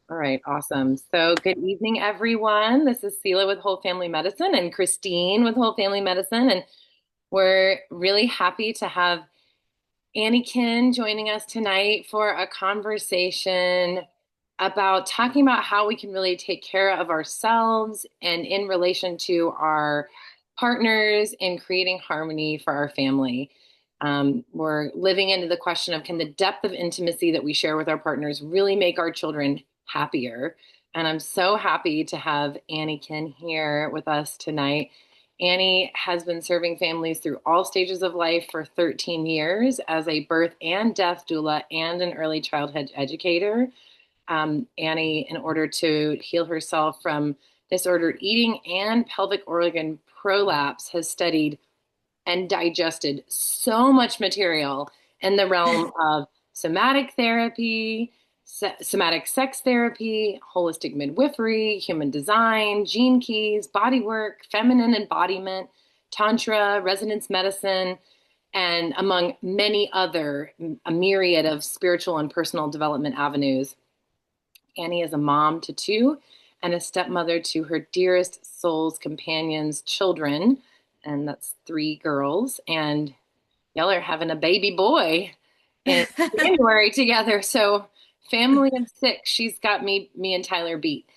All right, awesome. So, good evening, everyone. This is Sela with Whole Family Medicine and Christine with Whole Family Medicine. And we're really happy to have Annie Kin joining us tonight for a conversation about talking about how we can really take care of ourselves and in relation to our partners and creating harmony for our family. We're living into the question of, can the depth of intimacy that we share with our partners really make our children happier? And I'm so happy to have Annie Kin here with us tonight. Annie has been serving families through all stages of life for 13 years as a birth and death doula and an early childhood educator. Annie, in order to heal herself from disordered eating and pelvic organ prolapse, has studied and digested so much material in the realm of somatic therapy, somatic sex therapy, holistic midwifery, human design, gene keys, body work, feminine embodiment, Tantra, resonance medicine, and among many other, a myriad of spiritual and personal development avenues. Annie is a mom to two and a stepmother to her dearest soul's companions' children, and that's three girls. And y'all are having a baby boy in January together. So family of six, she's got me and Tyler beat.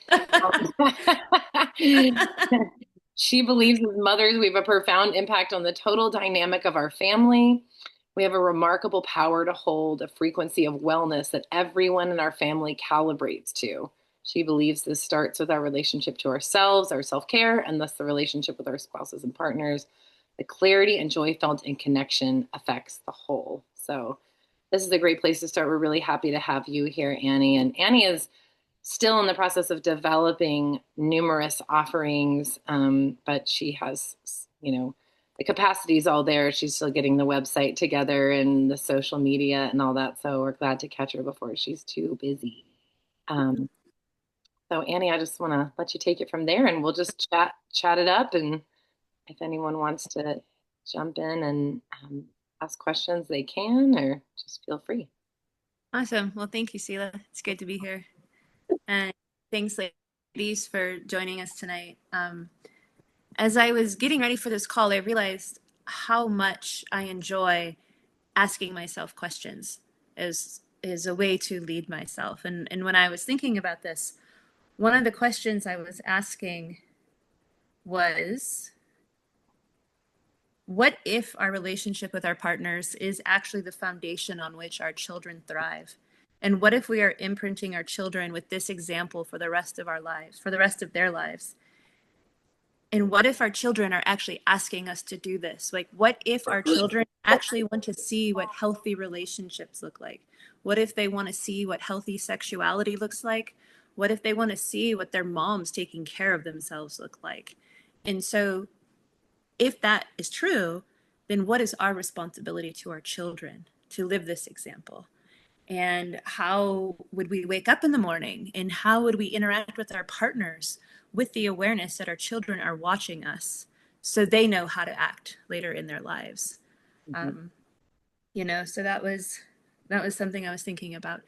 She believes as mothers, we have a profound impact on the total dynamic of our family. We have a remarkable power to hold a frequency of wellness that everyone in our family calibrates to. She believes this starts with our relationship to ourselves, our self-care, and thus the relationship with our spouses and partners. The clarity and joy felt in connection affects the whole. So this is a great place to start. We're really happy to have you here, Annie. And Annie is still in the process of developing numerous offerings, but she has, the capacity is all there. She's still getting the website together and the social media and all that. So we're glad to catch her before she's too busy. Um, so Annie, I just want to let you take it from there, and we'll just chat it up. And if anyone wants to jump in and ask questions, they can, or just feel free. Awesome. Well, thank you, Sela. It's good to be here. And thanks, ladies, for joining us tonight. As I was getting ready for this call, I realized how much I enjoy asking myself questions as a way to lead myself. And when I was thinking about this, one of the questions I was asking was, what if our relationship with our partners is actually the foundation on which our children thrive? And what if we are imprinting our children with this example for the rest of our lives, for the rest of their lives? And what if our children are actually asking us to do this? Like, what if our children actually want to see what healthy relationships look like? What if they want to see what healthy sexuality looks like? What if they want to see what their moms taking care of themselves look like? And so if that is true, then what is our responsibility to our children to live this example? And how would we wake up in the morning? And how would we interact with our partners with the awareness that our children are watching us so they know how to act later in their lives? Mhm. Um, so that was something I was thinking about.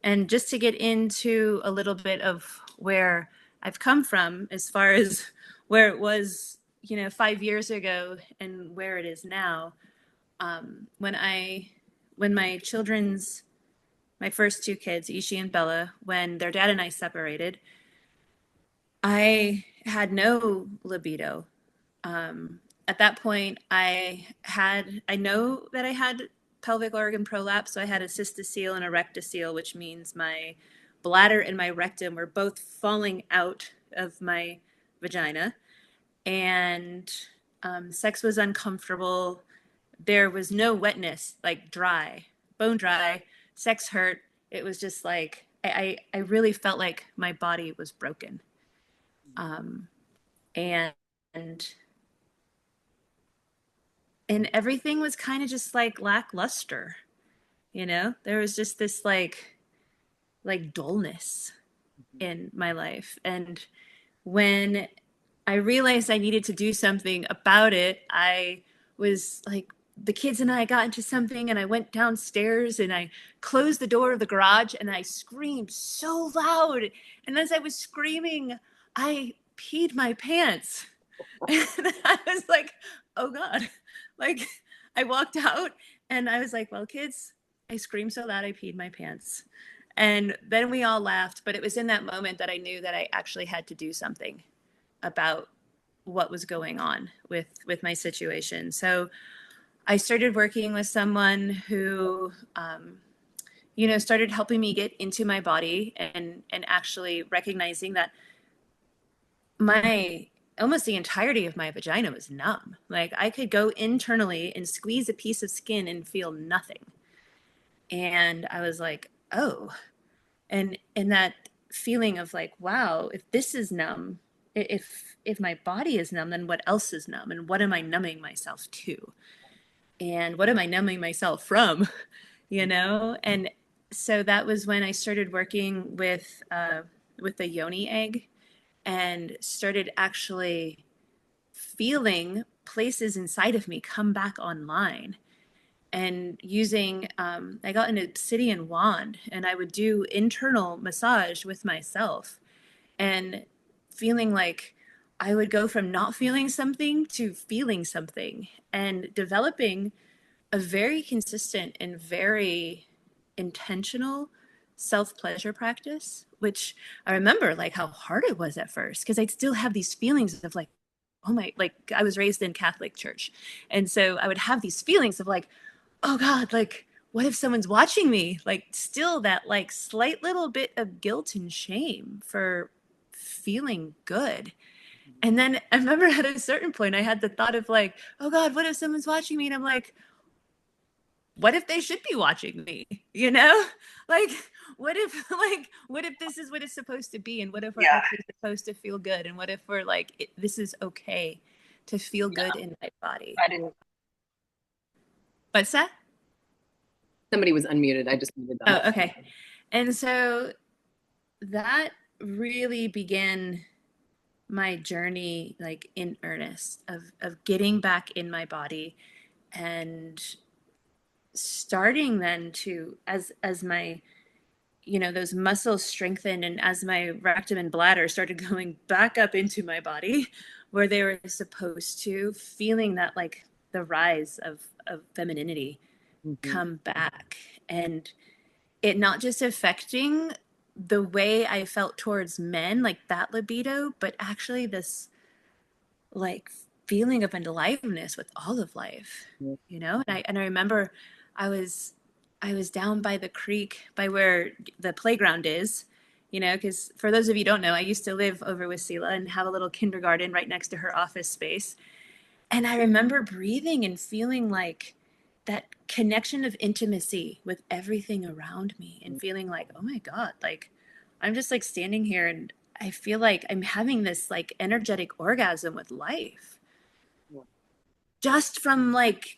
And just to get into a little bit of where I've come from as far as where it was 5 years ago and where it is now. When my first two kids, Ishi and Bella, when their dad and I separated, I had no libido. At that point, I know that I had pelvic organ prolapse, so I had a cystocele and a rectocele, which means my bladder and my rectum were both falling out of my vagina, and sex was uncomfortable. There was no wetness, like dry, bone dry. Sex hurt. It was just like I really felt like my body was broken, and and everything was kind of just like lackluster. There was just this like dullness in my life, and when I realized I needed to do something about it, I was like the kids and I got into something, and I went downstairs and I closed the door of the garage and I screamed so loud. And as I was screaming, I peed my pants. And I was like, oh God. Like, I walked out and I was like, well, kids, I screamed so loud I peed my pants. And then we all laughed, but it was in that moment that I knew that I actually had to do something about what was going on with my situation. So I started working with someone who, started helping me get into my body and actually recognizing that my almost the entirety of my vagina was numb. Like I could go internally and squeeze a piece of skin and feel nothing. And I was like, oh, and that feeling of like, wow, if this is numb, if my body is numb, then what else is numb? And what am I numbing myself to? And what am I numbing myself from? And so that was when I started working with the yoni egg and started actually feeling places inside of me come back online and using I got an obsidian wand and I would do internal massage with myself and feeling like I would go from not feeling something to feeling something and developing a very consistent and very intentional self-pleasure practice, which I remember like how hard it was at first because I'd still have these feelings of like, oh my, like I was raised in Catholic church. And so I would have these feelings of like, oh God, like what if someone's watching me? Like still that like slight little bit of guilt and shame for feeling good. And then I remember at a certain point I had the thought of like, oh God, what if someone's watching me? And I'm like, what if they should be watching me? You know? Like what if this is what it's supposed to be and what if we're Yeah. actually supposed to feel good and what if we're like this is okay to feel good in my body. I didn't. What's that? Somebody was unmuted. I just muted them. Oh, okay. And so that really began my journey like in earnest of getting back in my body and starting then to as my those muscles strengthened and as my rectum and bladder started going back up into my body where they were supposed to, feeling that like the rise of femininity come back and it not just affecting the way I felt towards men, like that libido, but actually this like feeling of aliveness with all of life, And I remember I was I was down by the creek by where the playground is, because for those of you who don't know, I used to live over with Sela and have a little kindergarten right next to her office space. And I remember breathing and feeling like that connection of intimacy with everything around me and feeling like, oh my God, like I'm just like standing here and I feel like I'm having this like energetic orgasm with life just from like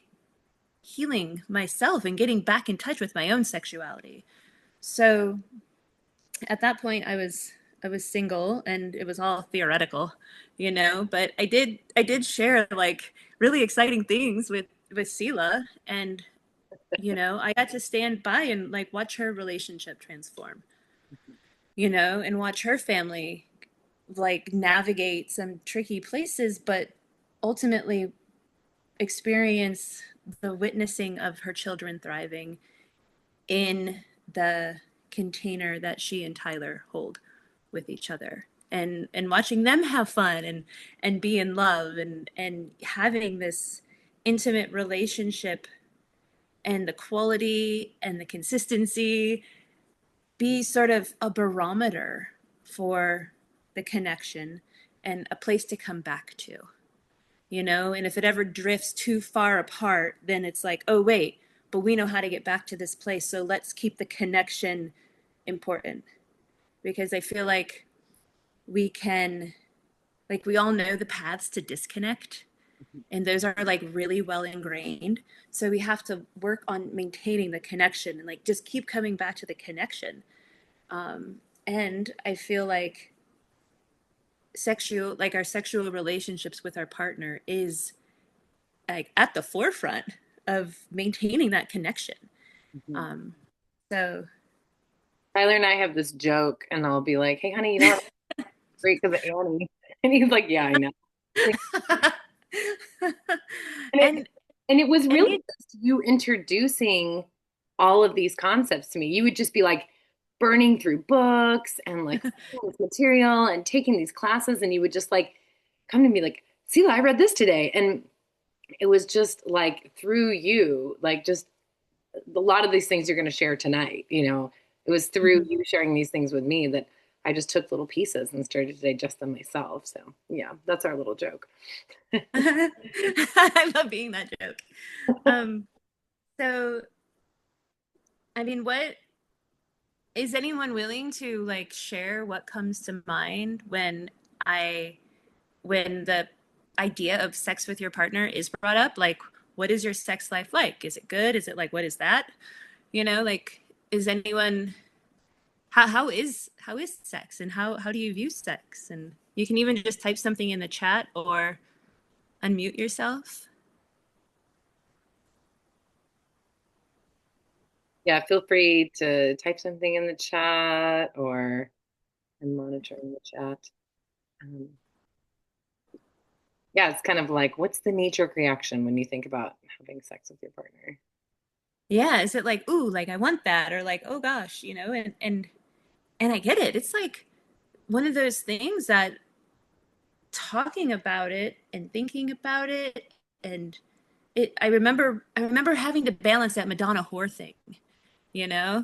healing myself and getting back in touch with my own sexuality. So at that point I was single and it was all theoretical, but I did share like really exciting things with Sela and I got to stand by and like watch her relationship transform, and watch her family like navigate some tricky places, but ultimately experience the witnessing of her children thriving in the container that she and Tyler hold with each other and watching them have fun and be in love and having this intimate relationship and the quality and the consistency be sort of a barometer for the connection and a place to come back to, and if it ever drifts too far apart, then it's like, oh wait, but we know how to get back to this place, so let's keep the connection important, because I feel like we can, like we all know the paths to disconnect and those are like really well ingrained, so we have to work on maintaining the connection and like just keep coming back to the connection. And I feel like our sexual relationships with our partner is like at the forefront of maintaining that connection. Mhm. Um, so Tyler and I have this joke, and I'll be like, "Hey, honey, you know what? Great because of Annie," and he's like, "Yeah, I know." Like, and it and and it was and really just you introducing all of these concepts to me. You would just be like burning through books and like finding this material and taking these classes, and you would just like come to me like, "Sela, I read this today," and it was just like through you, like just a lot of these things you're going to share tonight, it was through Mhm. you sharing these things with me that I just took little pieces and started to digest them myself. So yeah, that's our little joke. I love being that joke. Um, so I mean, what is anyone willing to like share what comes to mind I when the idea of sex with your partner is brought up? Like, what is your sex life like? Is it good? Is it like what is that? Like is anyone how is sex and how do you view sex? And you can even just type something in the chat or unmute yourself. Yeah, feel free to type something in the chat or I'm monitoring the chat. Um, yeah, it's kind of like, what's the knee-jerk reaction when you think about having sex with your partner? Yeah, is it like, ooh, like I want that, or like, oh gosh, and I get it. It's like one of those things that talking about it and thinking about it and I remember having to balance that Madonna whore thing,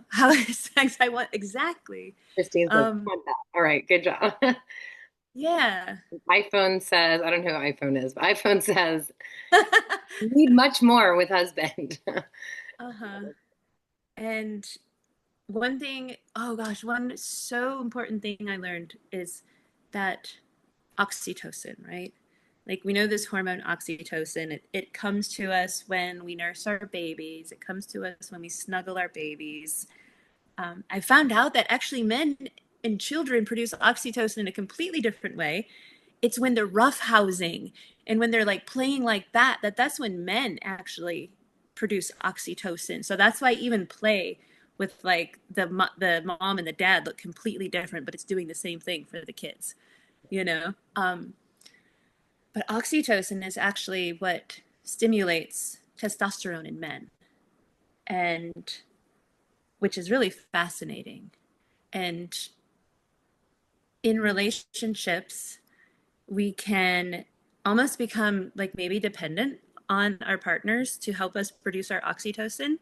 how sex I want exactly. Christine's like, I Um, want that. All right, good job. yeah. iPhone says, I don't know who iPhone is, but iPhone says, need much more with husband. Uh-huh. And one so important thing I learned is that oxytocin, right? Like we know this hormone oxytocin, it comes to us when we nurse our babies, it comes to us when we snuggle our babies. I found out that actually men and children produce oxytocin in a completely different way. It's when they're roughhousing and when they're like playing like that's when men actually produce oxytocin. So that's why even play with like the mom and the dad look completely different, but it's doing the same thing for the kids, you know. But oxytocin is actually what stimulates testosterone in men, and which is really fascinating. And in relationships, we can almost become like maybe dependent on our partners to help us produce our oxytocin.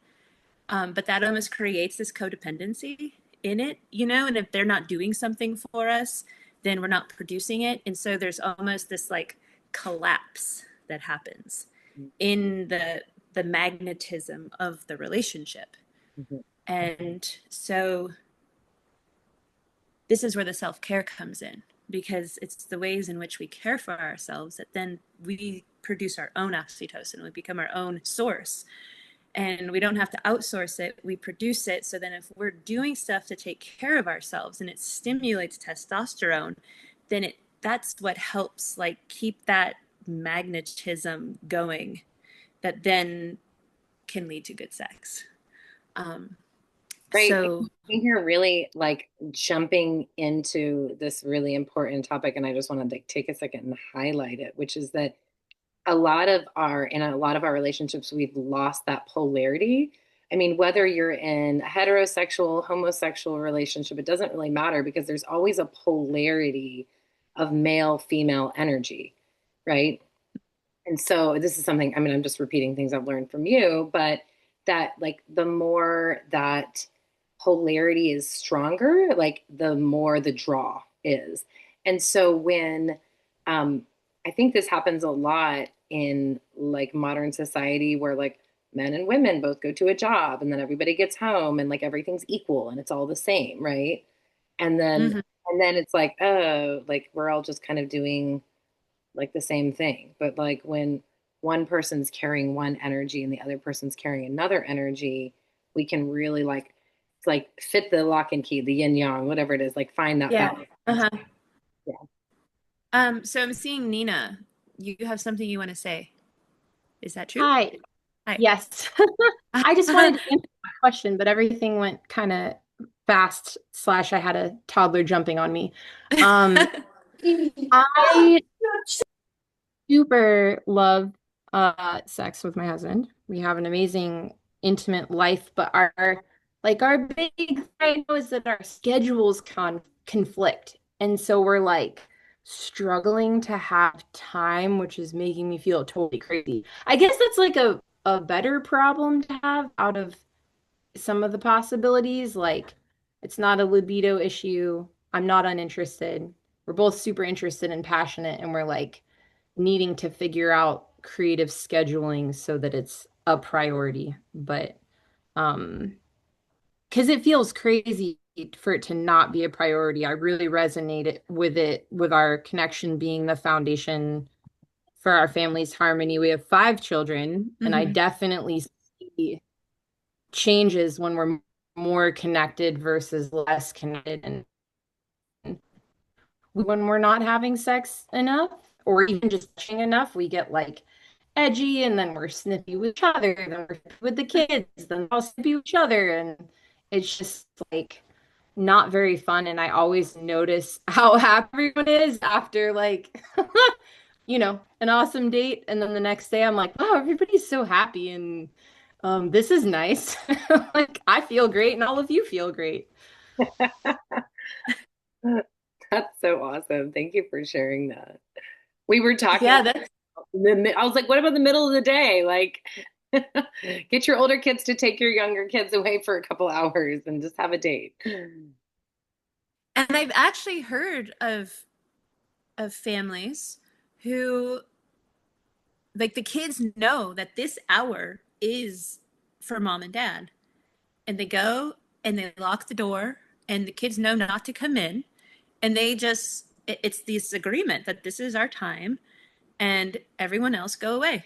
But that almost creates this codependency in it, and if they're not doing something for us, then we're not producing it. And so there's almost this like collapse that happens in the magnetism of the relationship. Mhm. And so this is where the self-care comes in, because it's the ways in which we care for ourselves that then we produce our own oxytocin, we become our own source, and we don't have to outsource it, we produce it. So then if we're doing stuff to take care of ourselves and it stimulates testosterone, then that's what helps like keep that magnetism going, that then can lead to good sex. um, Great. so I are really like jumping into this really important topic, and I just want to like take a second and highlight it, which is that in a lot of our relationships, we've lost that polarity. I mean, whether you're in a heterosexual, homosexual relationship, it doesn't really matter because there's always a polarity of male, female energy, right? And so this is something, I mean, I'm just repeating things I've learned from you, but that like the more that polarity is stronger, like the more the draw is. And so when um I think this happens a lot in like modern society where like men and women both go to a job and then everybody gets home and like everything's equal and it's all the same, right? And then mhm. and then it's like, oh, like we're all just kind of doing like the same thing. But like when one person's carrying one energy and the other person's carrying another energy, we can really like it's like fit the lock and key, the yin yang, whatever it is, like find that Yeah. balance. Uh-huh. Yeah. So I'm seeing Nina. You have something you want to say. Is that true? Hi. Hi. Yes. I just wanted to answer that question, but everything went kind of fast, slash, I had a toddler jumping on me. Um, I super love sex with my husband. We have an amazing intimate life, but our big thing right now is that our schedules conflict. And so we're like struggling to have time, which is making me feel totally crazy. I guess that's like a better problem to have out of some of the possibilities. Like it's not a libido issue. I'm not uninterested. We're both super interested and passionate, and we're like needing to figure out creative scheduling so that it's a priority. But because it feels crazy for it to not be a priority. I really resonate it with our connection being the foundation for our family's harmony. We have 5 children, and I Hmm. definitely see changes when we're more connected versus less connected. And when we're not having sex enough or even just touching enough, we get like edgy and then we're snippy with each other, then we're snippy with the kids, then I'll snippy with each other. And it's just like not very fun. And I always notice how happy everyone is after like, an awesome date. And then the next day I'm like, wow, everybody's so happy and this is nice. Like I feel great and all of you feel great. That's so awesome. Thank you for sharing that. We were talking, Yeah, that's I was like, what about the middle of the day? Like, get your older kids to take your younger kids away for a couple hours and just have a date. and I've actually heard of families who like the kids know that this hour is for mom and dad, and they go and they lock the door, and the kids know not to come in, and they just it's this agreement that this is our time, and everyone else go away.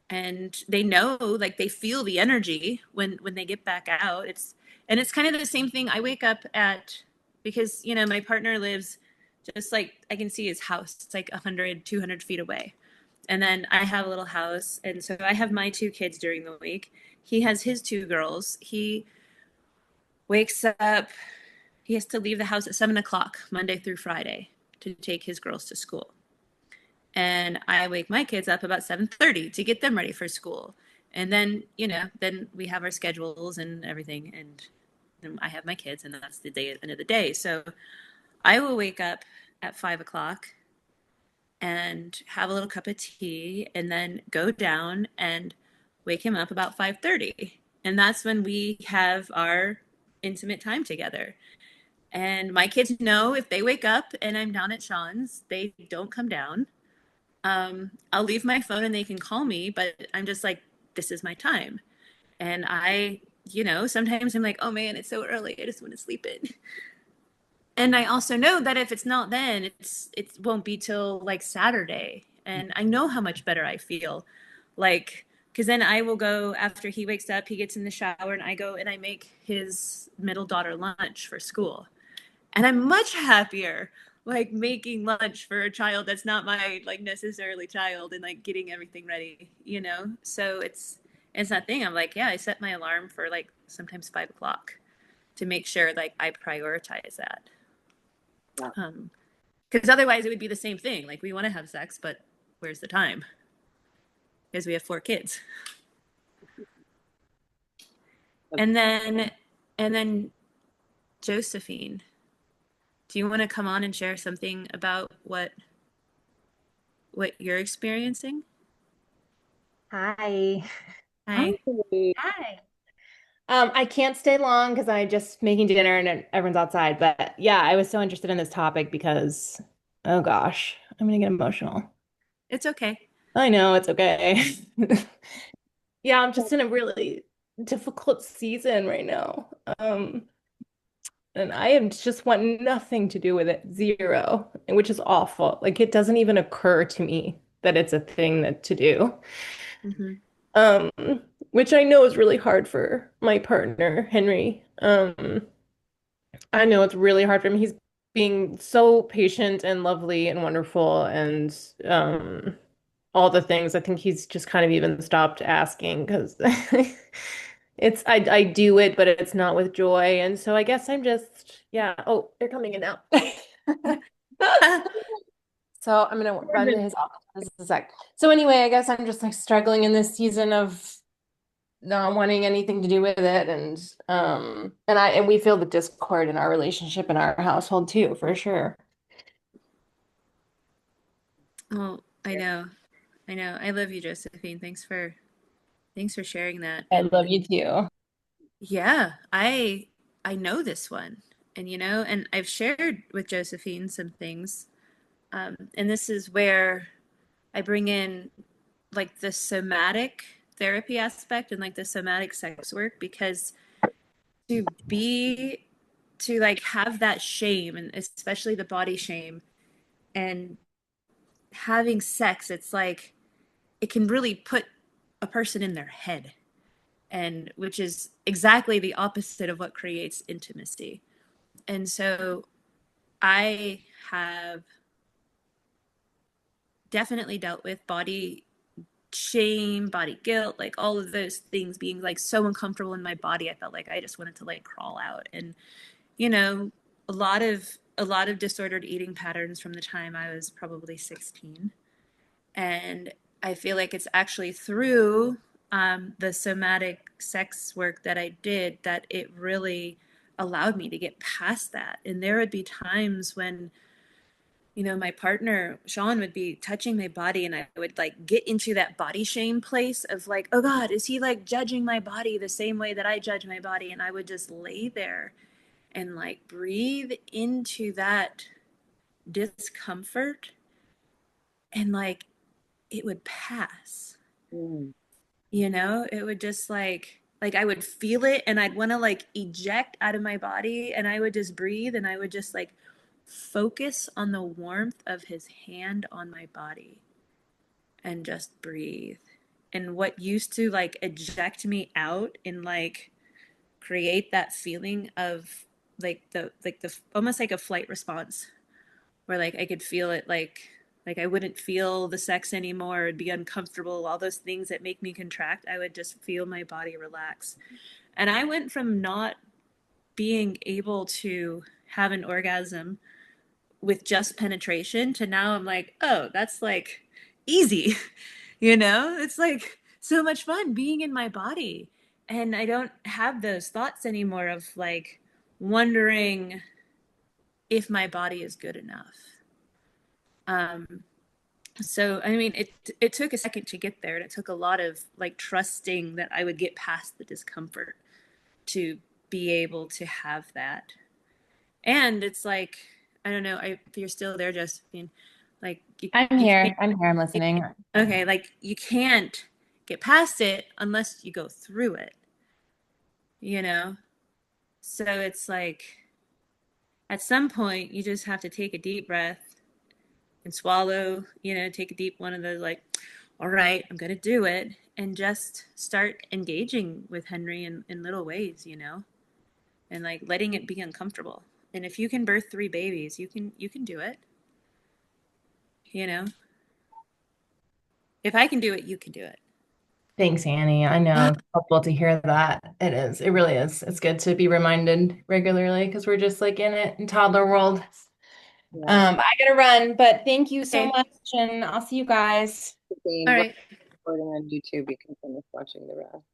And they know, like they feel the energy when they get back out. It's kind of the same thing. I wake up at, because my partner lives just like I can see his house. It's like 100, 200 feet away. And then I have a little house, and so I have my 2 kids during the week. He has his 2 girls. He wakes up, he has to leave the house at 7 o'clock Monday through Friday to take his girls to school. And I wake my kids up about 7:30 to get them ready for school. And then, then we have our schedules and everything, and I have my kids, and that's the day at the end of the day. So I will wake up at 5 o'clock and have a little cup of tea, and then go down and wake him up about 5:30. And that's when we have our intimate time together. And my kids know if they wake up and I'm down at Sean's, they don't come down. I'll leave my phone and they can call me, but I'm just like, this is my time. And sometimes I'm like, oh man, it's so early. I just want to sleep in. And I also know that if it's not then, it won't be till like Saturday. And I know how much better I feel. Like, because then I will go after he wakes up, he gets in the shower, and I go and I make his middle daughter lunch for school. And I'm much happier like making lunch for a child that's not my like necessarily child, and like getting everything ready. So it's that thing. I'm like, yeah, I set my alarm for like sometimes 5 o'clock to make sure like I prioritize that. Yeah. Because otherwise it would be the same thing. Like we want to have sex, but where's the time? Because we have 4 kids. And then and then Josephine, do you want to come on and share something about what you're experiencing? Hi. Hi. Hi. I can't stay long because I'm just making dinner and everyone's outside. But yeah, I was so interested in this topic because, oh gosh, I'm gonna get emotional. It's okay. I know it's okay. Yeah, I'm just in a really difficult season right now. And I am just want nothing to do with it, zero, which is awful. Like it doesn't even occur to me that it's a thing that to do. Hmm. Um, which I know is really hard for my partner, Henry. I know it's really hard for him. He's being so patient and lovely and wonderful and all the things. I think he's just kind of even stopped asking because I do it, but it's not with joy. And so I guess I'm just, yeah. Oh, they're coming in now. So I'm gonna run to his office in just a sec. So anyway, I guess I'm just like struggling in this season of not wanting anything to do with it, and we feel the discord in our relationship in our household too, for sure. Oh, I know. I know. I love you, Josephine. Thanks for sharing that. I And love you too. yeah, I know this one. And and I've shared with Josephine some things. And this is where I bring in like the somatic therapy aspect and like the somatic sex work, because to be to like have that shame, and especially the body shame, and having sex, it's like it can really put a person in their head, and which is exactly the opposite of what creates intimacy. And so I have definitely dealt with body shame, body guilt, like all of those things, being like so uncomfortable in my body. I felt like I just wanted to like crawl out. And you know, a lot of disordered eating patterns from the time I was probably 16. And I feel like it's actually through the somatic sex work that I did that it really allowed me to get past that. And there would be times when my partner Sean would be touching my body, and I would like get into that body shame place of like, oh God, is he like judging my body the same way that I judge my body? And I would just lay there and like breathe into that discomfort, and like it would pass. Mm. It would just like I would feel it, and I'd want to like eject out of my body, and I would just breathe, and I would just like focus on the warmth of his hand on my body and just breathe. And what used to like eject me out and like create that feeling of like the almost like a flight response, where like I could feel it, like I wouldn't feel the sex anymore. It'd be uncomfortable. All those things that make me contract, I would just feel my body relax. And I went from not being able to have an orgasm with just penetration to now I'm like, oh, that's like easy. It's like so much fun being in my body. And I don't have those thoughts anymore of like wondering if my body is good enough. So I mean, it took a second to get there, and it took a lot of like trusting that I would get past the discomfort to be able to have that. And it's like, I don't know, if you're still there, Josephine, like I'm you here. can't, I'm here. I'm listening. okay, like you can't get past it unless you go through it, you know? So it's like at some point you just have to take a deep breath and swallow, take a deep one of those, like, all right, I'm going to do it. And just start engaging with Henry in little ways, and like letting it be uncomfortable. And if you can birth 3 babies, you can do it. You know, if I can do it, you can do it. Thanks, Annie. I know it's helpful to hear that. It is. It really is. It's good to be reminded regularly because we're just like in it in toddler world. Yeah. I gotta run, but thank you so Okay. much, and I'll see you guys. All We're right. recording on YouTube. You can finish watching the rest.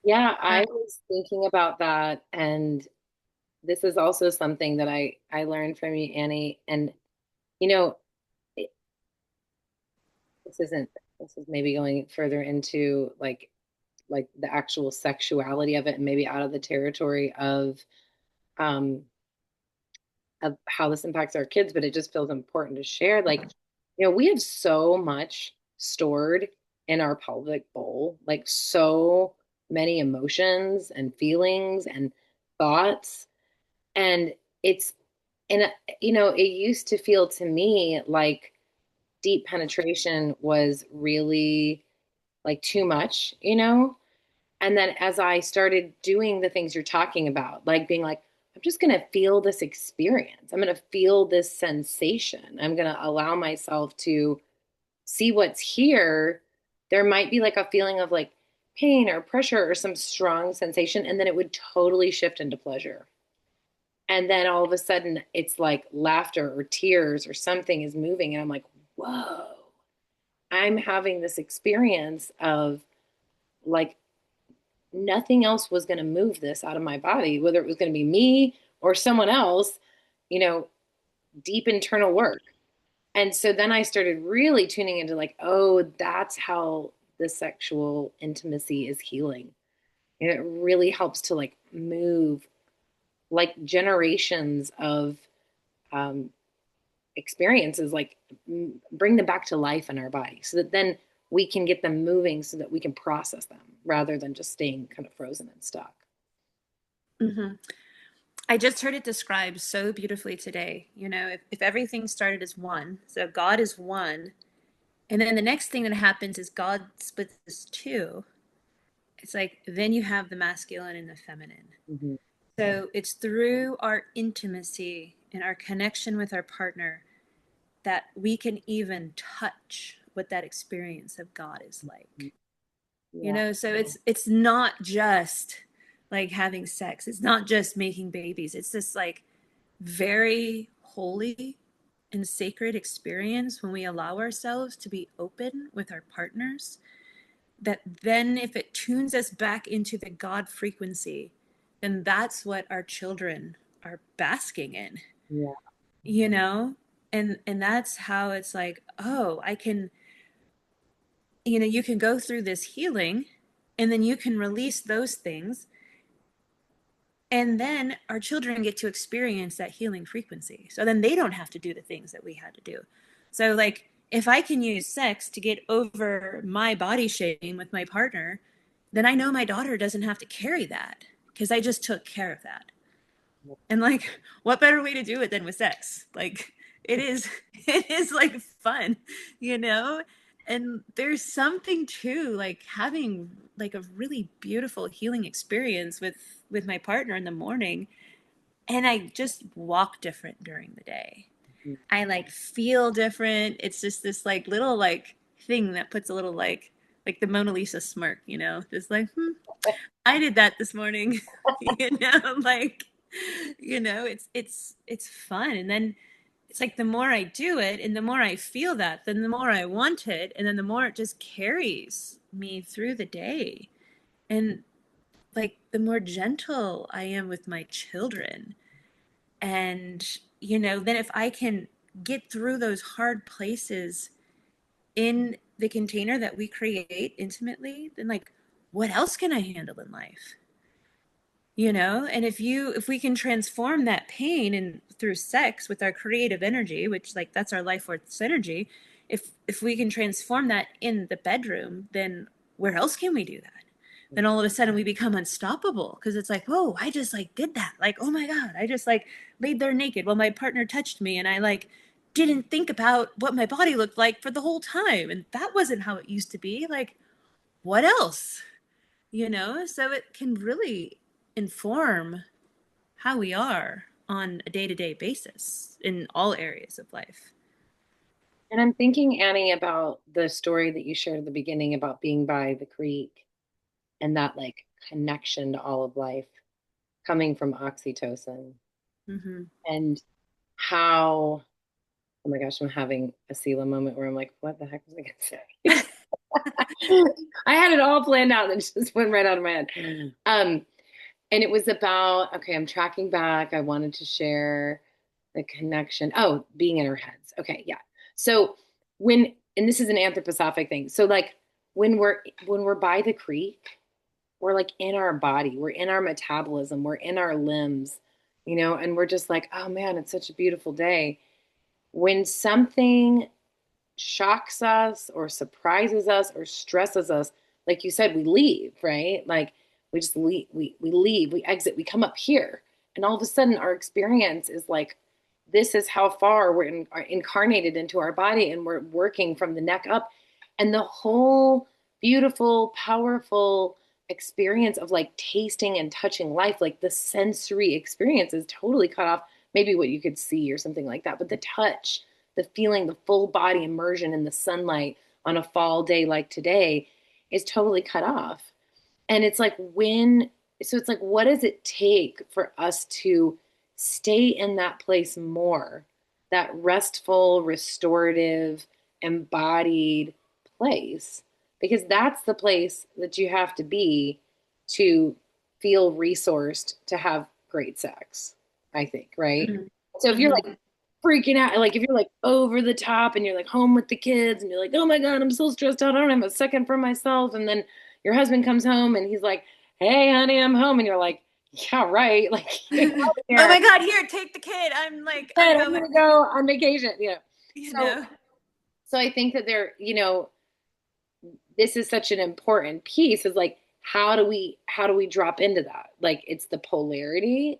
Yeah, Uh, I was thinking about that, and this is also something that I learned from you, Annie. And you know, it, this isn't this is maybe going further into like the actual sexuality of it, and maybe out of the territory um of how this impacts our kids, but it just feels important to share. Like, we have so much stored in our pelvic bowl, like so many emotions and feelings and thoughts. And it's, and, it used to feel to me like deep penetration was really like too much, and then as I started doing the things you're talking about, like being like, I'm just going to feel this experience. I'm going to feel this sensation. I'm going to allow myself to see what's here, there might be like a feeling of like pain or pressure or some strong sensation, and then it would totally shift into pleasure. And then all of a sudden it's like laughter or tears or something is moving. And I'm like, whoa, I'm having this experience of like nothing else was going to move this out of my body, whether it was going to be me or someone else, you know, deep internal work. And so then I started really tuning into like, oh, that's how the sexual intimacy is healing. And it really helps to like move like generations of um, experiences, like bring them back to life in our body so that then we can get them moving so that we can process them rather than just staying kind of frozen and stuck. Mm-hmm. I just heard it described so beautifully today. You know, if everything started as one, so God is one, and then the next thing that happens is God splits as two. It's like then you have the masculine and the feminine. Mm-hmm. So it's through our intimacy and our connection with our partner that we can even touch what that experience of God is like. You Yeah. know, so it's not just like having sex. It's not just making babies. It's this like very holy and sacred experience when we allow ourselves to be open with our partners, that then if it tunes us back into the God frequency, then that's what our children are basking in, Yeah. you know? And that's how it's like, oh, I can, you know, you can go through this healing and then you can release those things. And then our children get to experience that healing frequency. So then they don't have to do the things that we had to do. So, like, if I can use sex to get over my body shame with my partner, then I know my daughter doesn't have to carry that because I just took care of that. And like, what better way to do it than with sex? Like, it is, it is like fun, you know? And there's something too, like having like a really beautiful healing experience with my partner in the morning, and I just walk different during the day. I like feel different. It's just this like little like thing that puts a little like the Mona Lisa smirk, you know, just like, I did that this morning, you know, like, you know, it's fun. And then it's like the more I do it and the more I feel that, then the more I want it. And then the more it just carries me through the day. And like the more gentle I am with my children. And, you know, then if I can get through those hard places in the container that we create intimately, then like, what else can I handle in life? You know, and if we can transform that pain and through sex with our creative energy, which like that's our life force energy, if we can transform that in the bedroom, then where else can we do that? Then all of a sudden we become unstoppable because it's like, whoa, I just like did that. Like, oh my God, I just like laid there naked while my partner touched me and I like didn't think about what my body looked like for the whole time. And that wasn't how it used to be. Like, what else? You know, so it can really inform how we are on a day-to-day basis in all areas of life. And I'm thinking, Annie, about the story that you shared at the beginning about being by the creek and that like connection to all of life coming from oxytocin Mm-hmm. and how, oh my gosh, I'm having a Sela moment where I'm like, what the heck was I going to say? I had it all planned out and it just went right out of my head. And it was about, okay, I'm tracking back. I wanted to share the connection. Oh, being in our heads. Okay, yeah. So and this is an anthroposophic thing. So like when we're by the creek, we're like in our body, we're in our metabolism, we're in our limbs, and we're just like, oh man, it's such a beautiful day. When something shocks us or surprises us or stresses us, like you said, we leave, right? Like we just leave, we leave, we exit, we come up here. And all of a sudden our experience is like, this is how far are incarnated into our body and we're working from the neck up. And the whole beautiful, powerful experience of like tasting and touching life, like the sensory experience is totally cut off. Maybe what you could see or something like that, but the touch, the feeling, the full body immersion in the sunlight on a fall day like today is totally cut off. And it's like so it's like, what does it take for us to stay in that place more, that restful, restorative, embodied place? Because that's the place that you have to be to feel resourced to have great sex, I think, right? Mm-hmm. So if you're Mm-hmm. like freaking out, like if you're like over the top and you're like home with the kids and you're like, oh my God, I'm so stressed out. I don't have a second for myself. And then your husband comes home and he's like, hey, honey, I'm home. And you're like, yeah, right. Like, get out of Oh here. my God, here, take the kid. I'm I'm going, gonna go on vacation. you So know. so I think that this is such an important piece is like, how do we drop into that? Like, it's the polarity,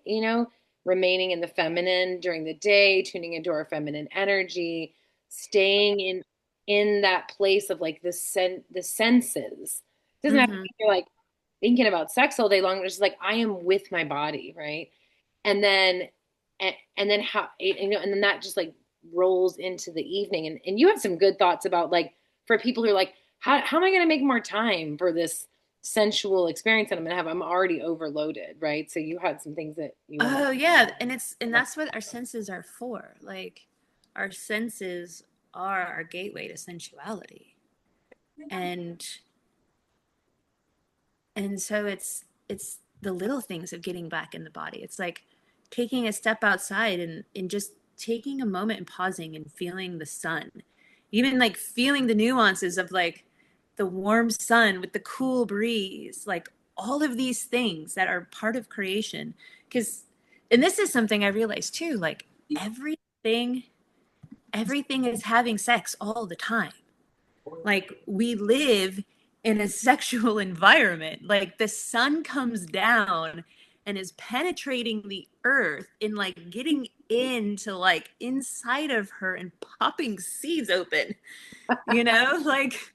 remaining in the feminine during the day, tuning into our feminine energy, staying in that place of like the senses. It doesn't have to Mm-hmm. be you're like thinking about sex all day long. It's just like, I am with my body, right? And then and then and then that just like rolls into the evening. And you have some good thoughts about like, for people who are like, how am I going to make more time for this sensual experience that I'm going to have? I'm already overloaded, right? So you had some things that you want Oh yeah, and to. that's what our senses are for. Like our senses are our gateway to sensuality. And so it's the little things of getting back in the body. It's like taking a step outside and just taking a moment and pausing and feeling the sun. Even like feeling the nuances of like the warm sun with the cool breeze, like all of these things that are part of creation. Because, and this is something I realized too, like everything, everything is having sex all the time. Like we live in a sexual environment. Like the sun comes down and is penetrating the earth and like getting into like inside of her and popping seeds open, like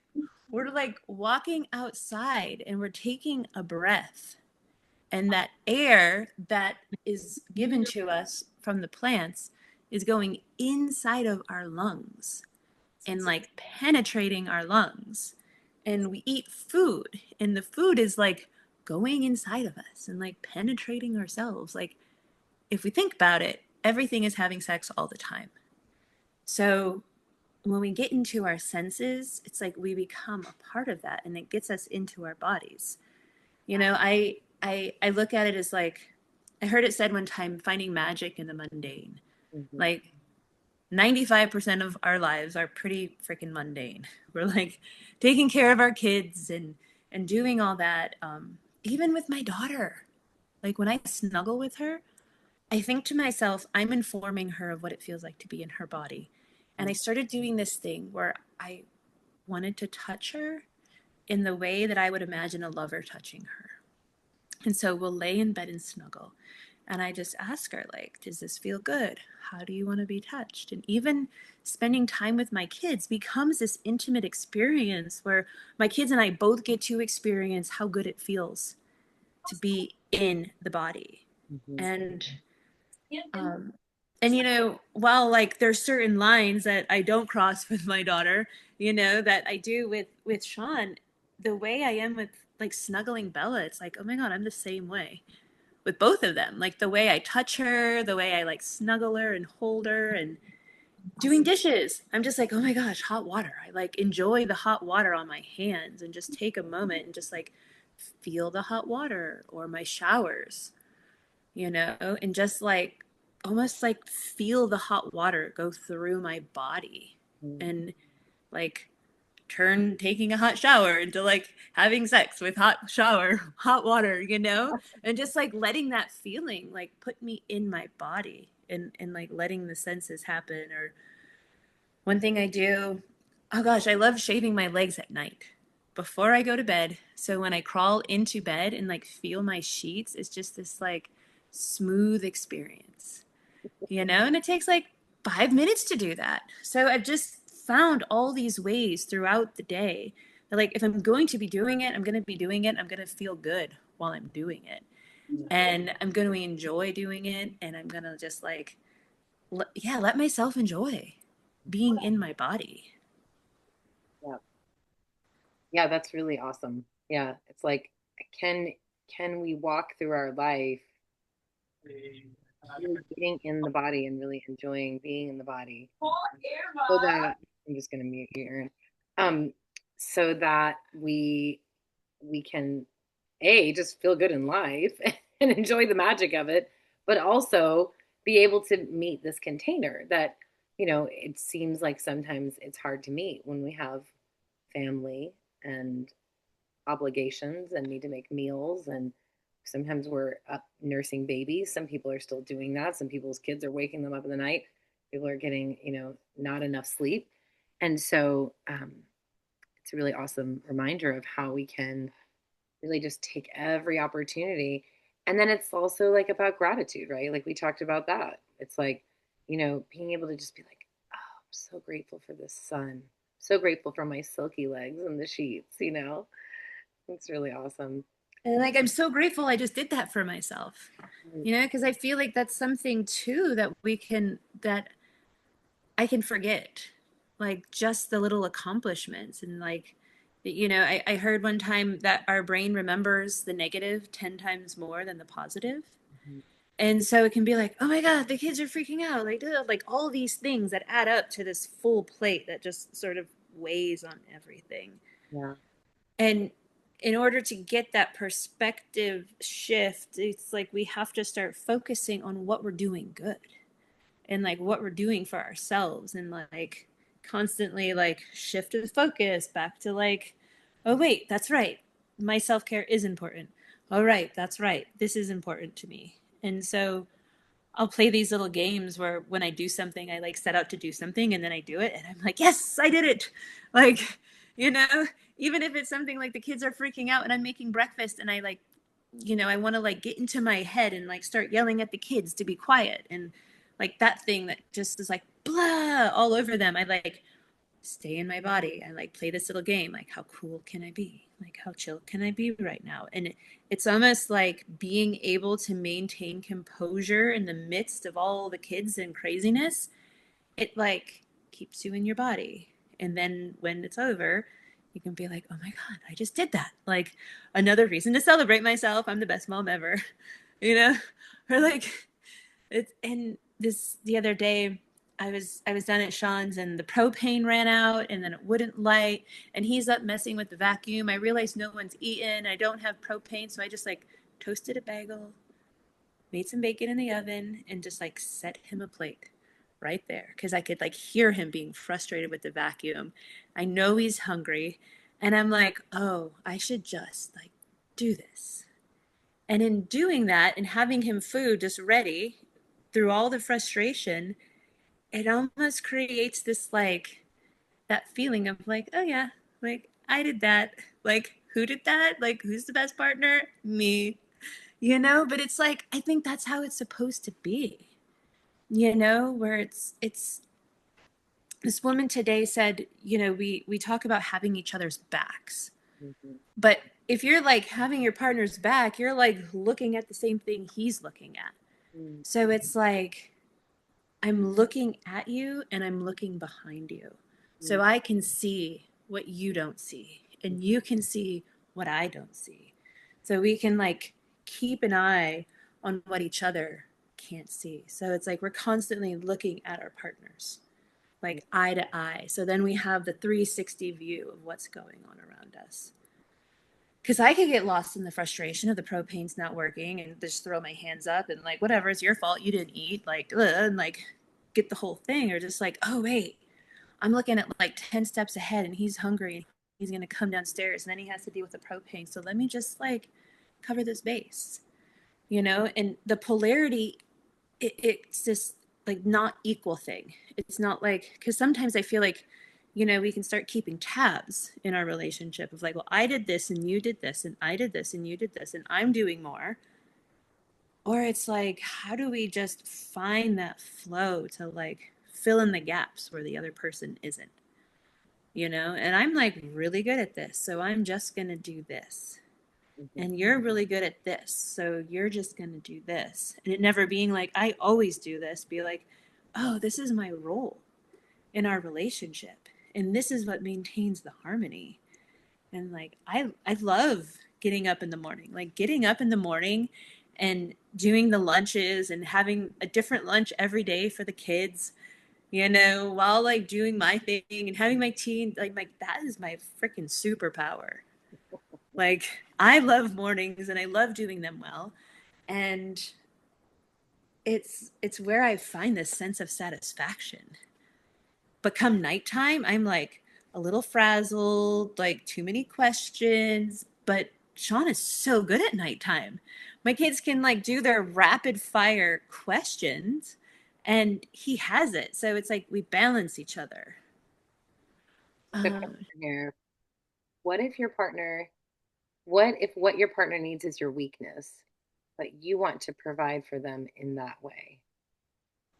we're like walking outside and we're taking a breath, and that air that is given to us from the plants is going inside of our lungs and like penetrating our lungs. And we eat food, and the food is like going inside of us and like penetrating ourselves. Like if we think about it, everything is having sex all the time. So when we get into our senses, it's like we become a part of that, and it gets us into our bodies. I look at it as like, I heard it said one time, finding magic in the mundane. Mhm. Like 95% of our lives are pretty freaking mundane. We're like taking care of our kids and doing all that. Even with my daughter, like when I snuggle with her, I think to myself, I'm informing her of what it feels like to be in her body. And I started doing this thing where I wanted to touch her in the way that I would imagine a lover touching her. And so we'll lay in bed and snuggle. And I just ask her, like, does this feel good? How do you want to be touched? And even spending time with my kids becomes this intimate experience where my kids and I both get to experience how good it feels to be in the body. Mhm. And um while like there's certain lines that I don't cross with my daughter, that I do with Sean, the way I am with like snuggling Bella, it's like, oh my God, I'm the same way with both of them. Like the way I touch her, the way I like snuggle her and hold her, and doing dishes. I'm just like, oh my gosh, hot water. I like enjoy the hot water on my hands and just take a moment and just like feel the hot water, or my showers, and just like almost like feel the hot water go through my body, and like turn taking a hot shower into like having sex with hot water, and just like letting that feeling like put me in my body, and like letting the senses happen. Or one thing I do, oh gosh, I love shaving my legs at night before I go to bed. So when I crawl into bed and like feel my sheets, it's just this like smooth experience, and it takes like 5 minutes to do that. So I've just found all these ways throughout the day that, like, if I'm going to be doing it, I'm going to be doing it. I'm going to feel good while I'm doing it. And I'm going to enjoy doing it. And I'm going to just like, let myself enjoy. being in my body. Yeah. Yeah, that's really awesome. Yeah, it's like can can we walk through our life really being in the body and really enjoying being in the body so that I'm just gonna mute you, Erin. Um, so that we can just feel good in life and enjoy the magic of it, but also be able to meet this container that, it seems like sometimes it's hard to meet when we have family and obligations and need to make meals, and sometimes we're up nursing babies. Some people are still doing that. Some people's kids are waking them up in the night. People are getting, not enough sleep. And so it's a really awesome reminder of how we can really just take every opportunity. And then it's also like about gratitude, right? Like we talked about that. It's like, being able to just be like, oh, I'm so grateful for this sun. So grateful for my silky legs and the sheets. It's really awesome. And like, I'm so grateful I just did that for myself, Mm. because I feel like that's something too that I can forget, like just the little accomplishments. And like, I heard one time that our brain remembers the negative 10 times more than the positive. Mhm. And so it can be like, oh my God, the kids are freaking out. Like all these things that add up to this full plate that just sort of weighs on everything. Yeah. And in order to get that perspective shift, it's like we have to start focusing on what we're doing good and like what we're doing for ourselves, and like constantly like shift the focus back to like, oh wait, that's right, my self-care is important. All right, that's right, this is important to me. And so I'll play these little games where when I do something, I like set out to do something and then I do it and I'm like, yes, I did it. Like, you know, even if it's something like the kids are freaking out and I'm making breakfast and I like, I want to like get into my head and like start yelling at the kids to be quiet. And like that thing that just is like blah all over them. I like stay in my body. I like play this little game. Like, how cool can I be? Like, how chill can I be right now? And it's almost like being able to maintain composure in the midst of all the kids and craziness. It like keeps you in your body. And then when it's over, you can be like, oh my God, I just did that. Like, another reason to celebrate myself. I'm the best mom ever, you know? Or like, it's, and this the other day I was down at Sean's and the propane ran out and then it wouldn't light and he's up messing with the vacuum. I realized no one's eaten. I don't have propane, so I just like toasted a bagel, made some bacon in the oven, and just like set him a plate right there because I could like hear him being frustrated with the vacuum. I know he's hungry, and I'm like, oh, I should just like do this. And in doing that and having him food just ready through all the frustration, it almost creates this like that feeling of like, oh yeah, like I did that. Like, who did that? Like, who's the best partner? Me, But it's like, I think that's how it's supposed to be, where it's this woman today said, we talk about having each other's backs. Mhm. But if you're like having your partner's back, you're like looking at the same thing he's looking at. Mm. So it's like, I'm looking at you and I'm looking behind you. So Mm. I can see what you don't see and you can see what I don't see. So we can like keep an eye on what each other can't see. So it's like we're constantly looking at our partners, like eye to eye. So then we have the 360 view of what's going on around us. Because I could get lost in the frustration of the propane's not working and just throw my hands up and like, whatever, it's your fault, you didn't eat, like, ugh, and like get the whole thing. Or just like, oh wait, I'm looking at like 10 steps ahead and he's hungry and he's gonna come downstairs and then he has to deal with the propane, so let me just like cover this base. And the polarity, it's just like not equal thing. It's not like, because sometimes I feel like, we can start keeping tabs in our relationship of like, well, I did this and you did this and I did this and you did this and I'm doing more. Or it's like, how do we just find that flow to like fill in the gaps where the other person isn't? And I'm like really good at this, so I'm just going to do this. Mhm. And you're really good at this, so you're just going to do this. And it never being like, I always do this, be like, oh, this is my role. in our relationship. And this is what maintains the harmony. And like I love getting up in the morning. Like getting up in the morning and doing the lunches and having a different lunch every day for the kids, you know, while like doing my thing and having my tea, like that is my freaking superpower. Like I love mornings and I love doing them well. And it's where I find this sense of satisfaction. But come nighttime, I'm like a little frazzled, like too many questions. But Sean is so good at nighttime. My kids can like do their rapid fire questions and he has it. So it's like we balance each other. So here, what if your partner, what if what your partner needs is your weakness, but you want to provide for them in that way?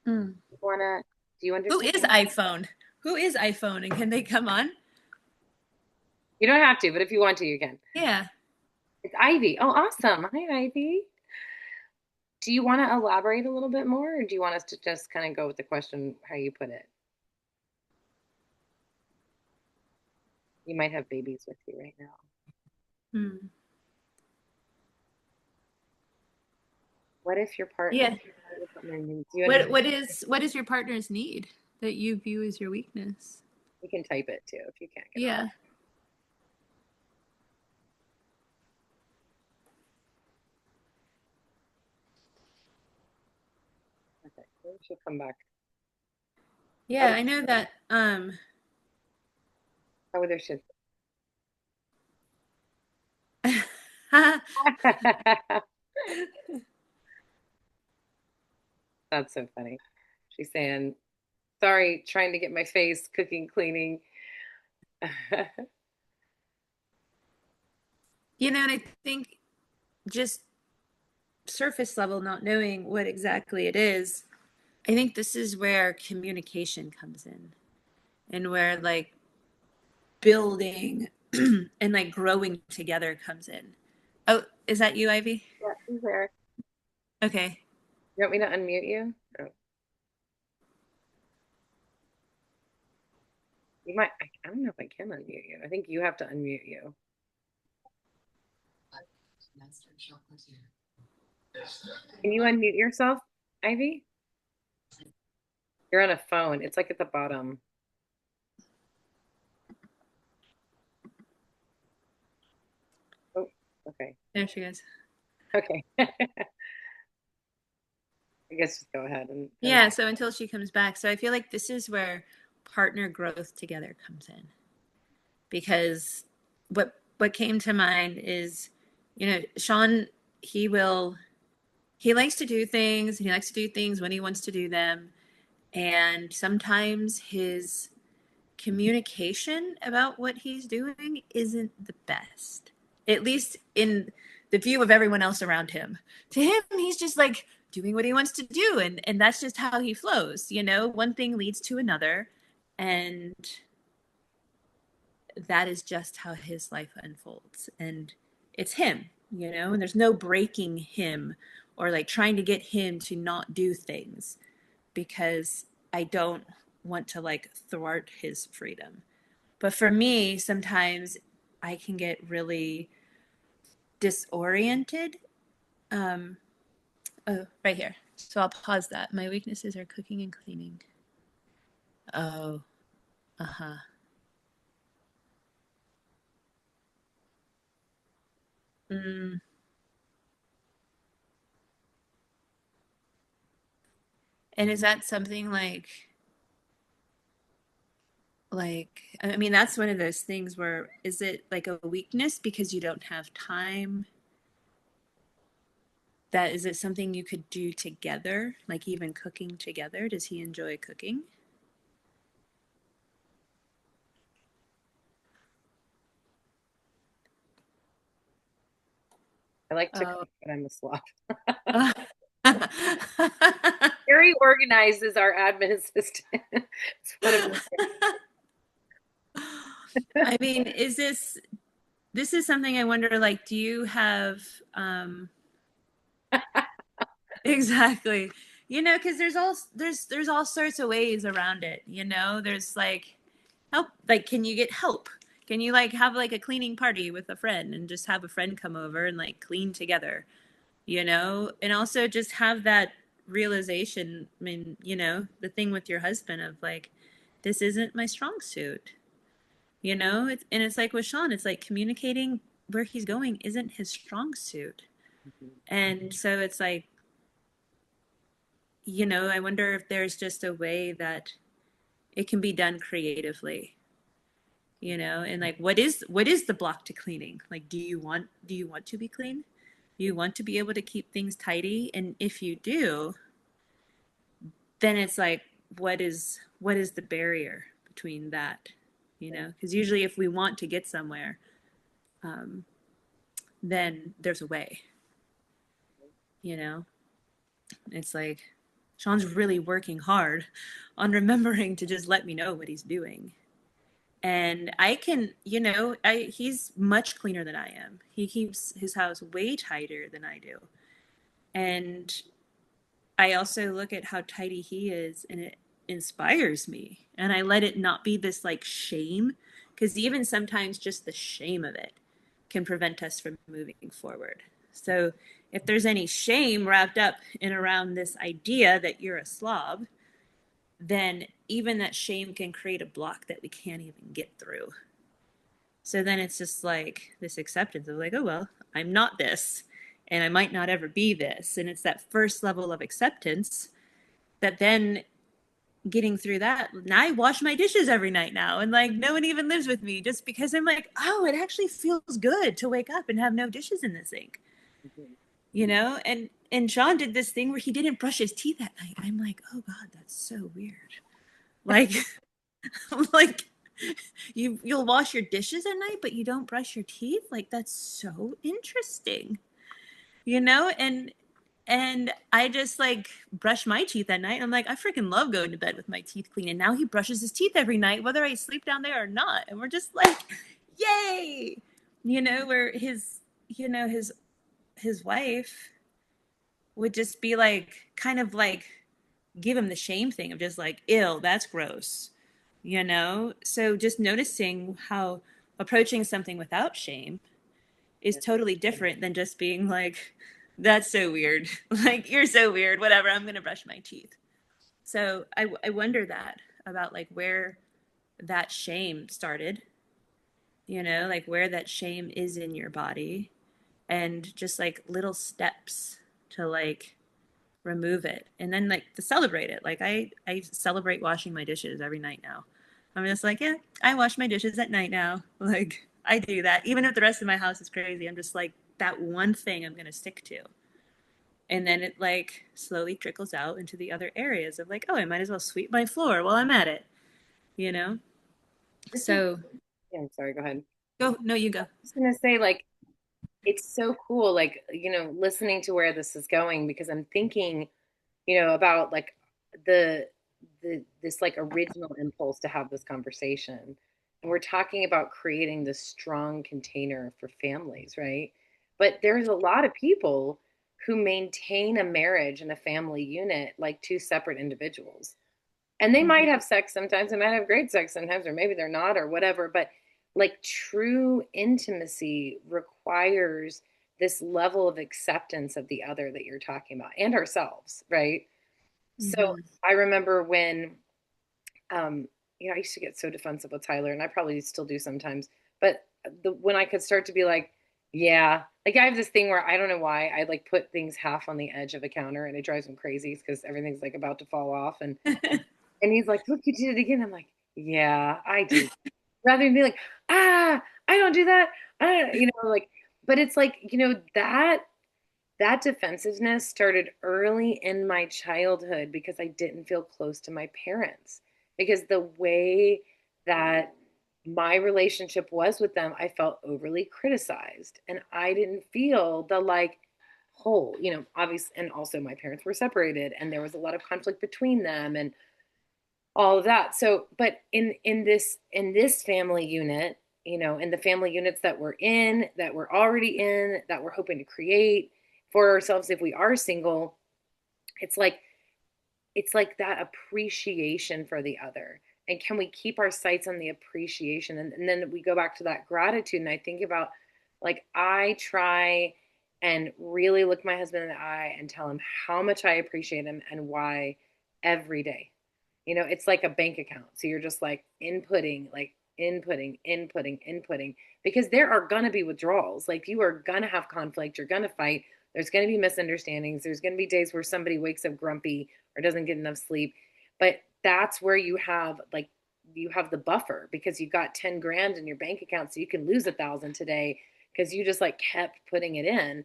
Hmm. Wanna, do you Who understand? is iPhone? Who is iPhone and can they come on? You don't have to, but if you want to, you can. Yeah. It's Ivy. Oh, awesome. Hi, Ivy. Do you want to elaborate a little bit more, or do you want us to just kind of go with the question how you put it? You might have babies with you right now. Hmm. What if your Yeah. partner needs you? What is your partner's need that you view as your weakness? You can type it too if you can't get it Yeah. all. Okay, we should come back. Yeah, Oh, I know that oh, there should. That's so funny. She's saying, "Sorry, trying to get my face, cooking, cleaning." you know, and I think just surface level, not knowing what exactly it is, I think this is where communication comes in and where like building and like growing together comes in. Oh, is that you, Ivy? Yeah, she's there. Okay. You want me to unmute you? Oh, you might. I don't know if I can unmute you. I think you have to unmute you. Can you unmute yourself, Ivy? You're on a phone. It's like at the bottom. Oh, okay. There she goes. Okay. I guess just go ahead and Yeah, so until she comes back. So I feel like this is where partner growth together comes in. Because what came to mind is, you know, Sean, he will he likes to do things, he likes to do things when he wants to do them, and sometimes his communication about what he's doing isn't the best, at least in the view of everyone else around him. To him, he's just like doing what he wants to do, and that's just how he flows, you know. One thing leads to another, and that is just how his life unfolds. And it's him, you know, and there's no breaking him or like trying to get him to not do things, because I don't want to like thwart his freedom. But for me, sometimes I can get really disoriented. Um, oh, right here. So I'll pause that. My weaknesses are cooking and cleaning. Oh, uh huh. Mm. And is that something like, I mean, that's one of those things where, is it like a weakness because you don't have time? That is it something you could do together, like even cooking together? Does he enjoy cooking? I like to Oh. cook, but I'm a sloth. Uh, Very organized as our admin assistant. It's one of I mean, is this is something I wonder, like, do you have exactly, because there's all sorts of ways around it. There's like help. Like, can you get help? Can you like have like a cleaning party with a friend and just have a friend come over and like clean together? And also just have that realization. I mean, the thing with your husband of like, this isn't my strong suit. And it's like with Sean, it's like communicating where he's going isn't his strong suit. And so it's like, I wonder if there's just a way that it can be done creatively, and like what is the block to cleaning? Like, do you want to be clean? Do you want to be able to keep things tidy? And if you do, then it's like, what is the barrier between that? Because usually if we want to get somewhere, um, then there's a way. you know it's like Sean's really working hard on remembering to just let me know what he's doing. And I can, he's much cleaner than I am. He keeps his house way tighter than I do. And I also look at how tidy he is, and it inspires me. And I let it not be this like shame, because even sometimes just the shame of it can prevent us from moving forward. So if there's any shame wrapped up in around this idea that you're a slob, then even that shame can create a block that we can't even get through. So then it's just like this acceptance of like, oh, well, I'm not this, and I might not ever be this. And it's that first level of acceptance that then getting through that, now I wash my dishes every night now. And like, no one even lives with me, just because I'm like, oh, it actually feels good to wake up and have no dishes in the sink. And Sean did this thing where he didn't brush his teeth at night. I'm like, oh God, that's so weird. Like, I'm like, you'll wash your dishes at night, but you don't brush your teeth? Like, that's so interesting. And I just like brush my teeth at night. I'm like, I freaking love going to bed with my teeth clean. And now he brushes his teeth every night, whether I sleep down there or not. And we're just like, yay. Where his wife would just be like, kind of like give him the shame thing of just like, ew, that's gross. So just noticing how approaching something without shame is totally different than just being like, that's so weird. Like, you're so weird. Whatever, I'm going to brush my teeth. So I wonder that about like where that shame started, like where that shame is in your body, and just like little steps to like remove it, and then like to celebrate it. Like I celebrate washing my dishes every night now. I'm just like, yeah, I wash my dishes at night now. Like, I do that. Even if the rest of my house is crazy, I'm just like, that one thing I'm going to stick to. And then it like slowly trickles out into the other areas of like, oh, I might as well sweep my floor while I'm at it, you know? So, Yeah, I'm sorry, go ahead. go. No, you go. I was gonna say, like, it's so cool, like, listening to where this is going, because I'm thinking, about like the this like original impulse to have this conversation. And we're talking about creating this strong container for families, right? But there's a lot of people who maintain a marriage and a family unit like two separate individuals. And they might have sex sometimes, they might have great sex sometimes, or maybe they're not, or whatever. But like true intimacy requires this level of acceptance of the other that you're talking about, and ourselves, right? So Mm-hmm. I remember when, I used to get so defensive with Tyler, and I probably still do sometimes. But when I could start to be like, yeah, like I have this thing where I don't know why I like put things half on the edge of a counter, and it drives him crazy because everything's like about to fall off. And he's like, look, you did it again. I'm like, yeah, I do. Rather than be like, I don't do that. Like, but it's like, that defensiveness started early in my childhood because I didn't feel close to my parents. Because the way that my relationship was with them, I felt overly criticized. And I didn't feel the like whole, obvious. And also my parents were separated and there was a lot of conflict between them and all of that. So, but in this family unit, in the family units that we're in, that we're already in, that we're hoping to create for ourselves if we are single, it's like it's like that appreciation for the other. And can we keep our sights on the appreciation? And then we go back to that gratitude. And I think about, like, I try and really look my husband in the eye and tell him how much I appreciate him and why every day. It's like a bank account. So you're just like inputting, because there are going to be withdrawals. Like, you are going to have conflict. You're going to fight. There's going to be misunderstandings. There's going to be days where somebody wakes up grumpy or doesn't get enough sleep. But that's where you have the buffer, because you got 10 grand in your bank account. So you can lose 1,000 today because you just like kept putting it in.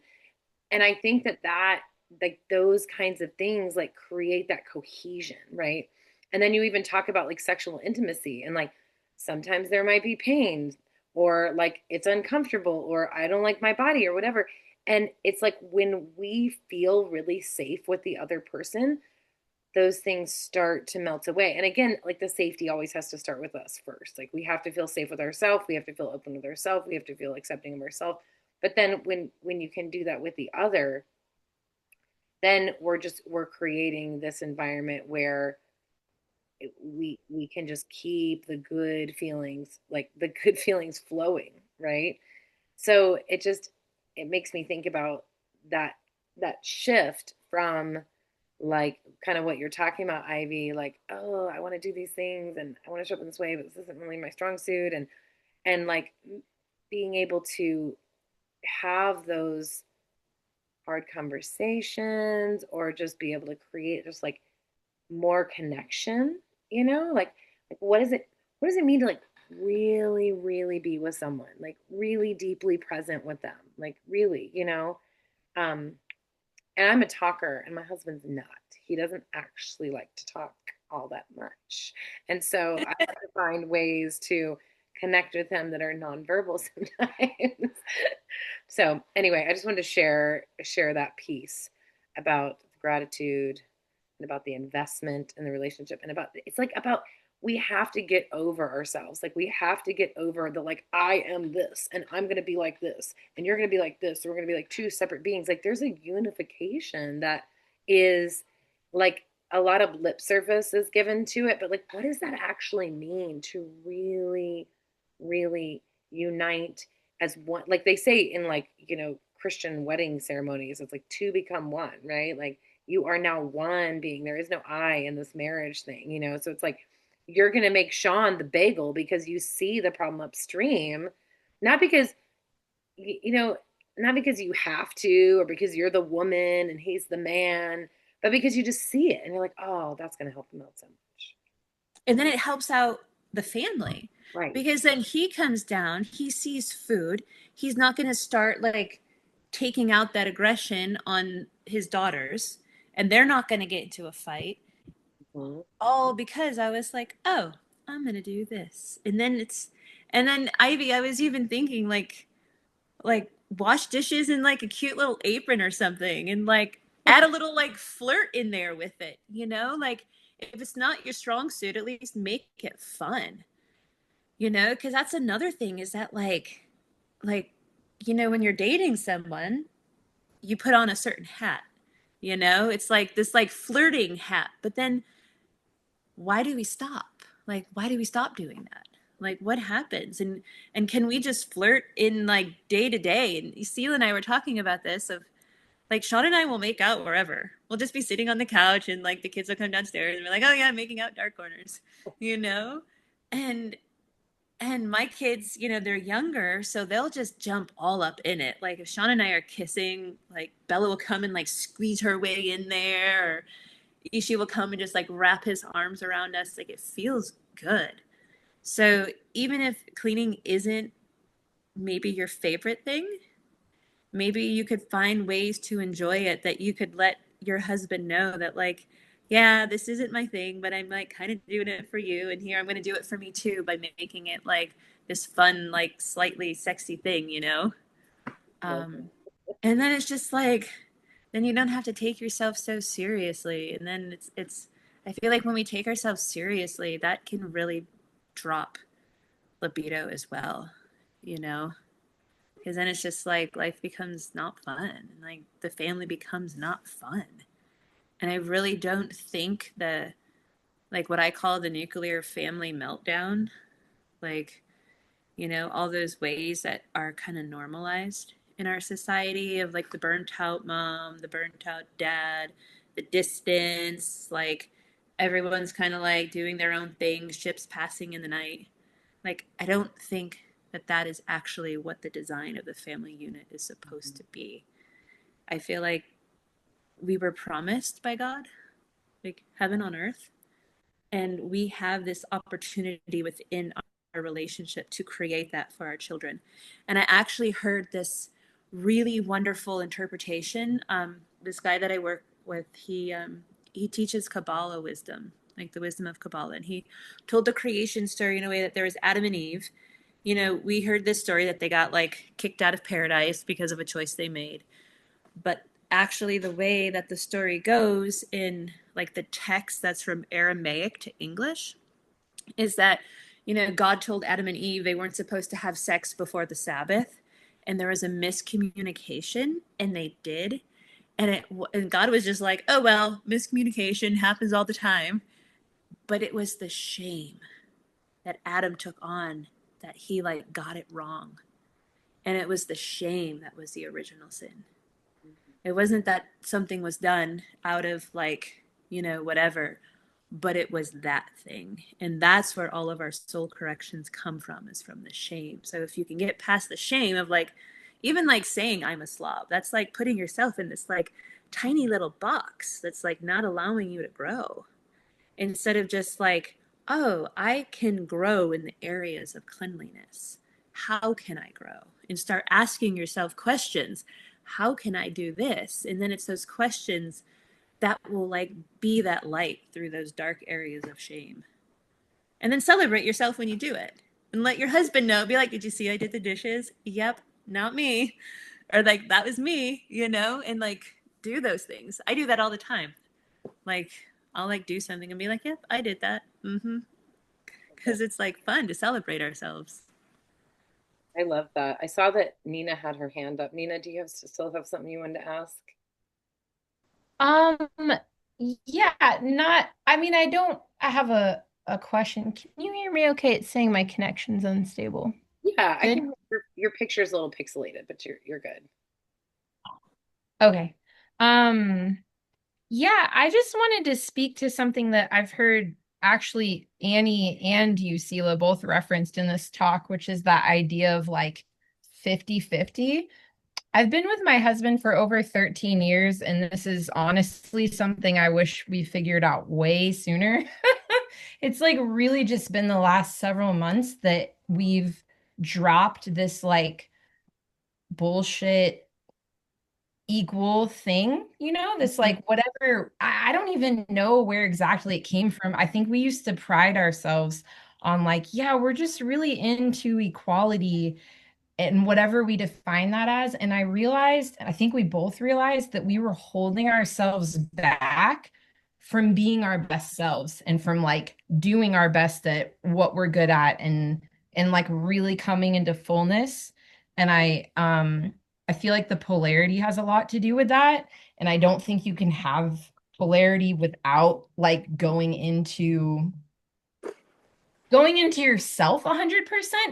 And I think that like those kinds of things like create that cohesion, right? And then you even talk about like sexual intimacy, and like sometimes there might be pain, or like it's uncomfortable, or I don't like my body or whatever. And it's like when we feel really safe with the other person, those things start to melt away. And again, like the safety always has to start with us first. Like, we have to feel safe with ourselves. We have to feel open with ourselves. We have to feel accepting of ourselves. But then when you can do that with the other, then we're creating this environment where we can just keep the good feelings flowing, right? So it makes me think about that shift from, like, kind of what you're talking about, Ivy, like, oh, I want to do these things and I want to show up in this way, but this isn't really my strong suit. And like being able to have those hard conversations, or just be able to create just like more connection, like what does it mean to like really, really be with someone, like really deeply present with them, like really, um and I'm a talker and my husband's not. He doesn't actually like to talk all that much. And so I have to find ways to connect with him that are nonverbal sometimes. So anyway, I just wanted to share that piece about gratitude and about the investment in the relationship, and about it's like about we have to get over ourselves. Like, we have to get over the, like, I am this and I'm going to be like this and you're going to be like this, or we're going to be like two separate beings. Like, there's a unification that is like a lot of lip service is given to it, but like, what does that actually mean to really, really unite as one? Like they say in, like, Christian wedding ceremonies, it's like two become one, right? Like, you are now one being. There is no I in this marriage thing. So it's like, you're going to make Sean the bagel because you see the problem upstream, not because, you know, not because you have to, or because you're the woman and he's the man, but because you just see it and you're like, oh, that's going to help him out so much. And then it helps out the family, Right. because then he comes down, he sees food, he's not going to start like taking out that aggression on his daughters, and they're not going to get into a fight, Mm-hmm. all because I was like, oh, I'm going to do this. And then Ivy, I was even thinking like wash dishes in like a cute little apron or something, and like add a little like flirt in there with it, like if it's not your strong suit, at least make it fun, because that's another thing, is that like when you're dating someone, you put on a certain hat, it's like this like flirting hat, but then why do we stop? Like, why do we stop doing that? Like, what happens? And can we just flirt in like day to day? And Celia and I were talking about this, of like, Sean and I will make out wherever. We'll just be sitting on the couch, and like the kids will come downstairs and we're like, oh yeah, making out dark corners, you know? And my kids, they're younger, so they'll just jump all up in it. Like, if Sean and I are kissing, like Bella will come and like squeeze her way in there, or Ishi will come and just like wrap his arms around us. Like, it feels good. So even if cleaning isn't maybe your favorite thing, maybe you could find ways to enjoy it, that you could let your husband know that, like, yeah, this isn't my thing, but I'm like kind of doing it for you, and here I'm going to do it for me too, by making it like this fun, like slightly sexy thing. um and then it's just like, then you don't have to take yourself so seriously, and then it's I feel like when we take ourselves seriously, that can really drop libido as well, you know because then it's just like life becomes not fun, and like the family becomes not fun, And I really don't think like what I call the nuclear family meltdown, like, all those ways that are kind of normalized in our society of like the burnt out mom, the burnt out dad, the distance, like everyone's kind of like doing their own thing, ships passing in the night. Like, I don't think that that is actually what the design of the family unit is supposed to be. I feel like we were promised by God, like heaven on earth, and we have this opportunity within our relationship to create that for our children. And I actually heard this really wonderful interpretation. This guy that I work with, he teaches Kabbalah wisdom, like the wisdom of Kabbalah, and he told the creation story in a way that there was Adam and Eve. We heard this story that they got like kicked out of paradise because of a choice they made, but actually the way that the story goes in like the text that's from Aramaic to English is that God told Adam and Eve they weren't supposed to have sex before the Sabbath, and there was a miscommunication, and they did. And God was just like, oh well, miscommunication happens all the time. But it was the shame that Adam took on, that he like got it wrong, and it was the shame that was the original sin. It wasn't that something was done out of like, whatever, but it was that thing. And that's where all of our soul corrections come from, is from the shame. So if you can get past the shame of like, even like saying I'm a slob, that's like putting yourself in this like tiny little box that's like not allowing you to grow. Instead of just like, oh, I can grow in the areas of cleanliness. How can I grow? And start asking yourself questions. How can I do this? And then it's those questions that will like be that light through those dark areas of shame. And then celebrate yourself when you do it. And let your husband know. Be like, did you see I did the dishes? Yep, not me. Or like, that was me, and like do those things. I do that all the time. Like, I'll like do something and be like, yep, I did that. Mm-hmm. Because it's like fun to celebrate ourselves. I love that. I saw that Nina had her hand up. Nina, do you still have something you wanted to ask? Um, yeah, not, I mean, I have a question. Can you hear me okay? It's saying my connection's unstable. Yeah, I Good. can. Your picture's a little pixelated, but you're good. Okay. Um, yeah, I just wanted to speak to something that I've heard actually Annie and you, Sela, both referenced in this talk, which is that idea of like 50-50. I've been with my husband for over 13 years, and this is honestly something I wish we figured out way sooner. It's like really just been the last several months that we've dropped this like bullshit equal thing, this Mm-hmm. like whatever. I don't even know where exactly it came from. I think we used to pride ourselves on like, yeah, we're just really into equality and whatever we define that as. And I realized, and I think we both realized that we were holding ourselves back from being our best selves and from like doing our best at what we're good at and like really coming into fullness. And I feel like the polarity has a lot to do with that. And I don't think you can have polarity without like going into yourself 100%.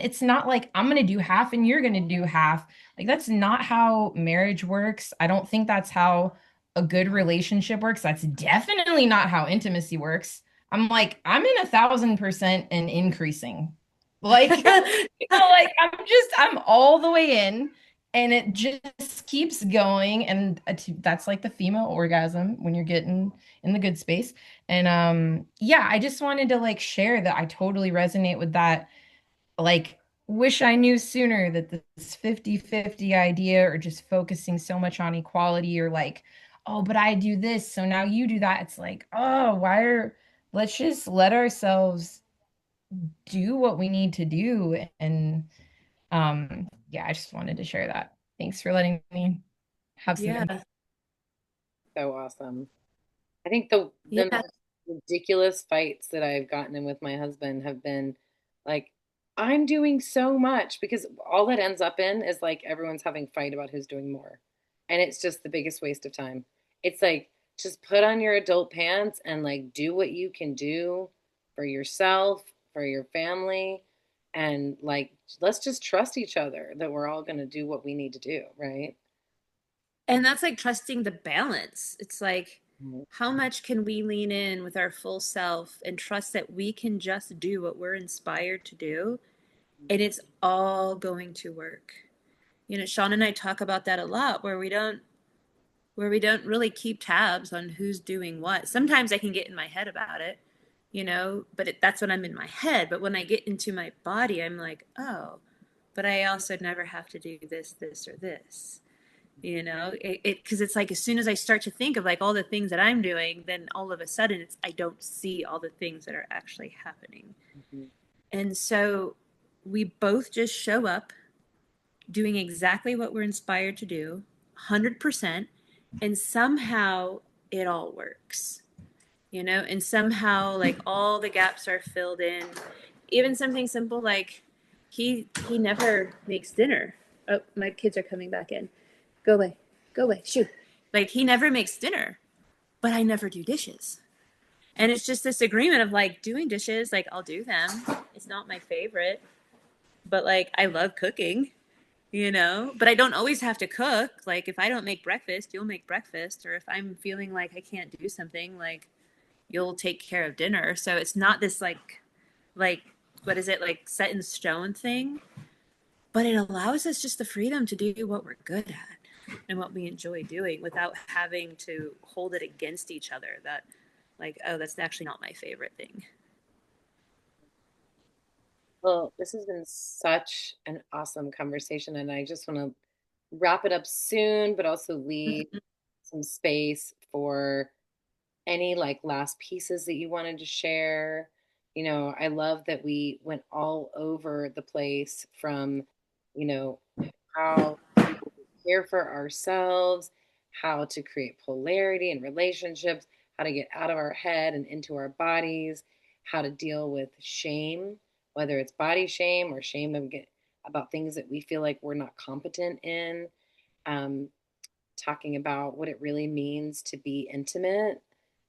It's not like I'm going to do half and you're going to do half. Like that's not how marriage works. I don't think that's how a good relationship works. That's definitely not how intimacy works. I'm in 1,000% and increasing. Like, like I'm all the way in and it just keeps going. And that's like the female orgasm when you're getting in the good space. And yeah, I just wanted to like share that I totally resonate with that. Like, wish I knew sooner that this 50-50 idea or just focusing so much on equality or like, oh, but I do this, so now you do that. It's like, oh, let's just let ourselves do what we need to do. And yeah, I just wanted to share that. Thanks for letting me have some Yeah. input. So awesome. I think the Yeah. most ridiculous fights that I've gotten in with my husband have been like, I'm doing so much because all that ends up in is like everyone's having fight about who's doing more. And it's just the biggest waste of time. It's like just put on your adult pants and like do what you can do for yourself, for your family, and like let's just trust each other that we're all going to do what we need to do, right? And that's like trusting the balance. It's like, Mhm. how much can we lean in with our full self and trust that we can just do what we're inspired to do, and it's all going to work. You know, Sean and I talk about that a lot, where we don't really keep tabs on who's doing what. Sometimes I can get in my head about it, you know, but that's when I'm in my head. But when I get into my body, I'm like, oh, but I also never have to do this, this, or this. You know, because it's like as soon as I start to think of like all the things that I'm doing, then all of a sudden I don't see all the things that are actually happening. Mhm. And so we both just show up doing exactly what we're inspired to do, 100%, and somehow it all works, you know, and somehow like all the gaps are filled in. Even something simple like he never makes dinner. Oh, my kids are coming back in. Go away. Go away. Shoo. Like he never makes dinner, but I never do dishes. And it's just this agreement of like doing dishes, like I'll do them. It's not my favorite, but like I love cooking, you know, but I don't always have to cook. Like if I don't make breakfast, you'll make breakfast, or if I'm feeling like I can't do something, like you'll take care of dinner. So it's not this like what is it, like set in stone thing, but it allows us just the freedom to do what we're good at and what we enjoy doing without having to hold it against each other that like, oh, that's actually not my favorite thing. Well, this has been such an awesome conversation, and I just want to wrap it up soon, but also leave Mhm. some space for any like last pieces that you wanted to share. You know, I love that we went all over the place from, you know, how to care for ourselves, how to create polarity in relationships, how to get out of our head and into our bodies, how to deal with shame, whether it's body shame or shame about things that we feel like we're not competent in. Um, Talking about what it really means to be intimate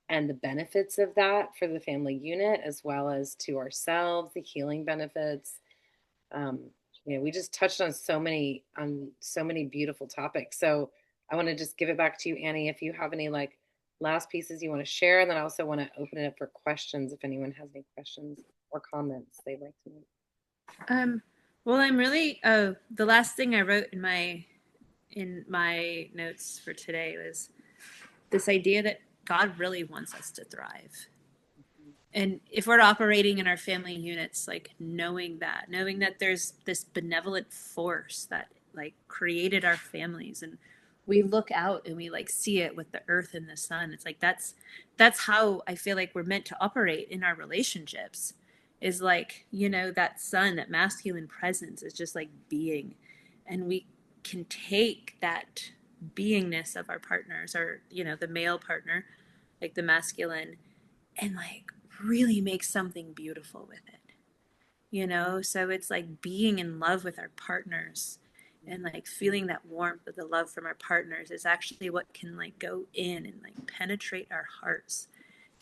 and the benefits of that for the family unit as well as to ourselves, the healing benefits. um, we just touched on so many beautiful topics. So I want to just give it back to you, Annie, if you have any like last pieces you want to share, and then I also want to open it up for questions if anyone has any questions or comments they'd like to make. Um, well, I'm really, the last thing I wrote in my notes for today was this idea that God really wants us to thrive. And if we're operating in our family units, like knowing that there's this benevolent force that like created our families, and we look out and we like see it with the earth and the sun. It's like that's how I feel like we're meant to operate in our relationships, is like, you know, that sun, that masculine presence is just like being, and we can take that beingness of our partners, or you know, the male partner, like the masculine, and like really make something beautiful with it, you know. So it's like being in love with our partners and like feeling that warmth of the love from our partners is actually what can like go in and like penetrate our hearts,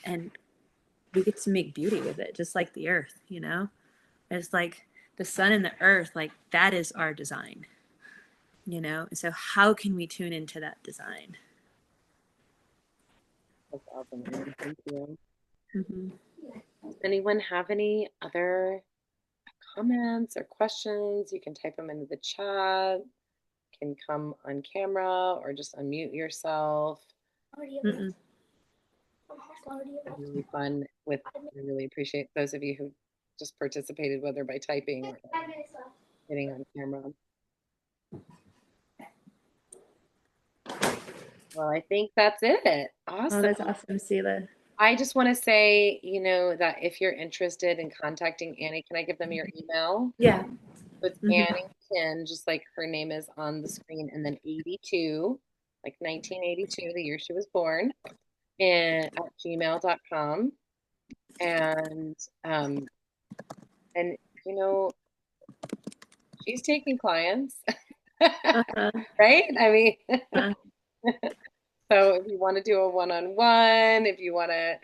and we get to make beauty with it, just like the earth, you know. It's like the sun and the earth, like that is our design, you know. And so how can we tune into that design? That's awesome, Annie. Thank you. Mm-hmm. Does anyone have any other comments or questions? You can type them into the chat, can come on camera or just unmute yourself. Mm-mm. Really fun with, I really appreciate those of you who just participated, whether by typing or getting on camera. Well, I think that's it. Oh, Awesome. that's awesome, Sela. I just want to say, that if you're interested in contacting Annie, can I give them your email? Yeah. So it's Mm-hmm. Annie Kin, just like her name is on the screen, and then 82, like 1982, the year she was born, and at gmail.com. And um and you know, she's taking clients. Uh-huh. Right? I mean, Uh-huh. So if you want to do a one-on-one, if you want to,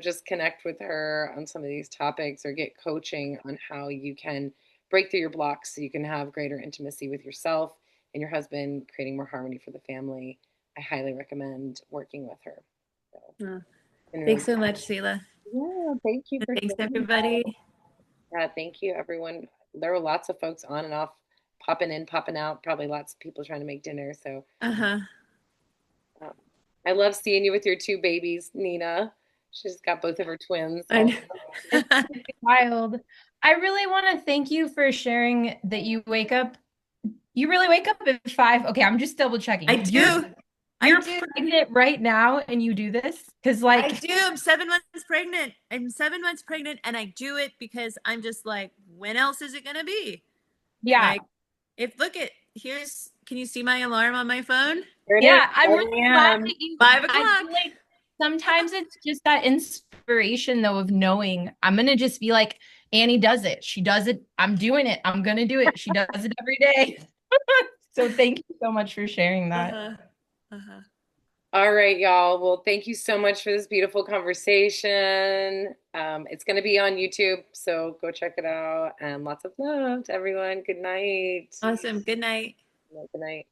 just connect with her on some of these topics or get coaching on how you can break through your blocks so you can have greater intimacy with yourself and your husband, creating more harmony for the family, I highly recommend working with her. So, Oh, been thanks really, so much, Sheila. yeah, thank you And for thanks, sharing. everybody. Yeah, thank you, everyone. There were lots of folks on and off, popping in, popping out, probably lots of people trying to make dinner. So Uh-huh. um, I love seeing you with your two babies, Nina. She's got both of her twins. I know. It's wild. I really want to thank you for sharing that you wake up. You really wake up at 5. Okay, I'm just double I checking. You're do. I you're do. pregnant right now and you do this? Because I like, do. I'm 7 months pregnant. I'm 7 months pregnant, and I do it because I'm just like, when else is it gonna be? yeah. Like, if look at here's. Can you see my alarm on my phone? Here it is, Yeah, I'm really 7 glad a.m. that you, 5 o'clock. I feel like sometimes it's just that inspiration though of knowing I'm gonna just be like, Annie does it. She does it. I'm doing it. I'm gonna do it. She does it every day. So thank you so much for sharing that. Uh-huh. Uh-huh. All right, y'all. Well, thank you so much for this beautiful conversation. It's going to be on YouTube, so go check it out. And lots of love to everyone. Good night. Awesome. Good night. Good night.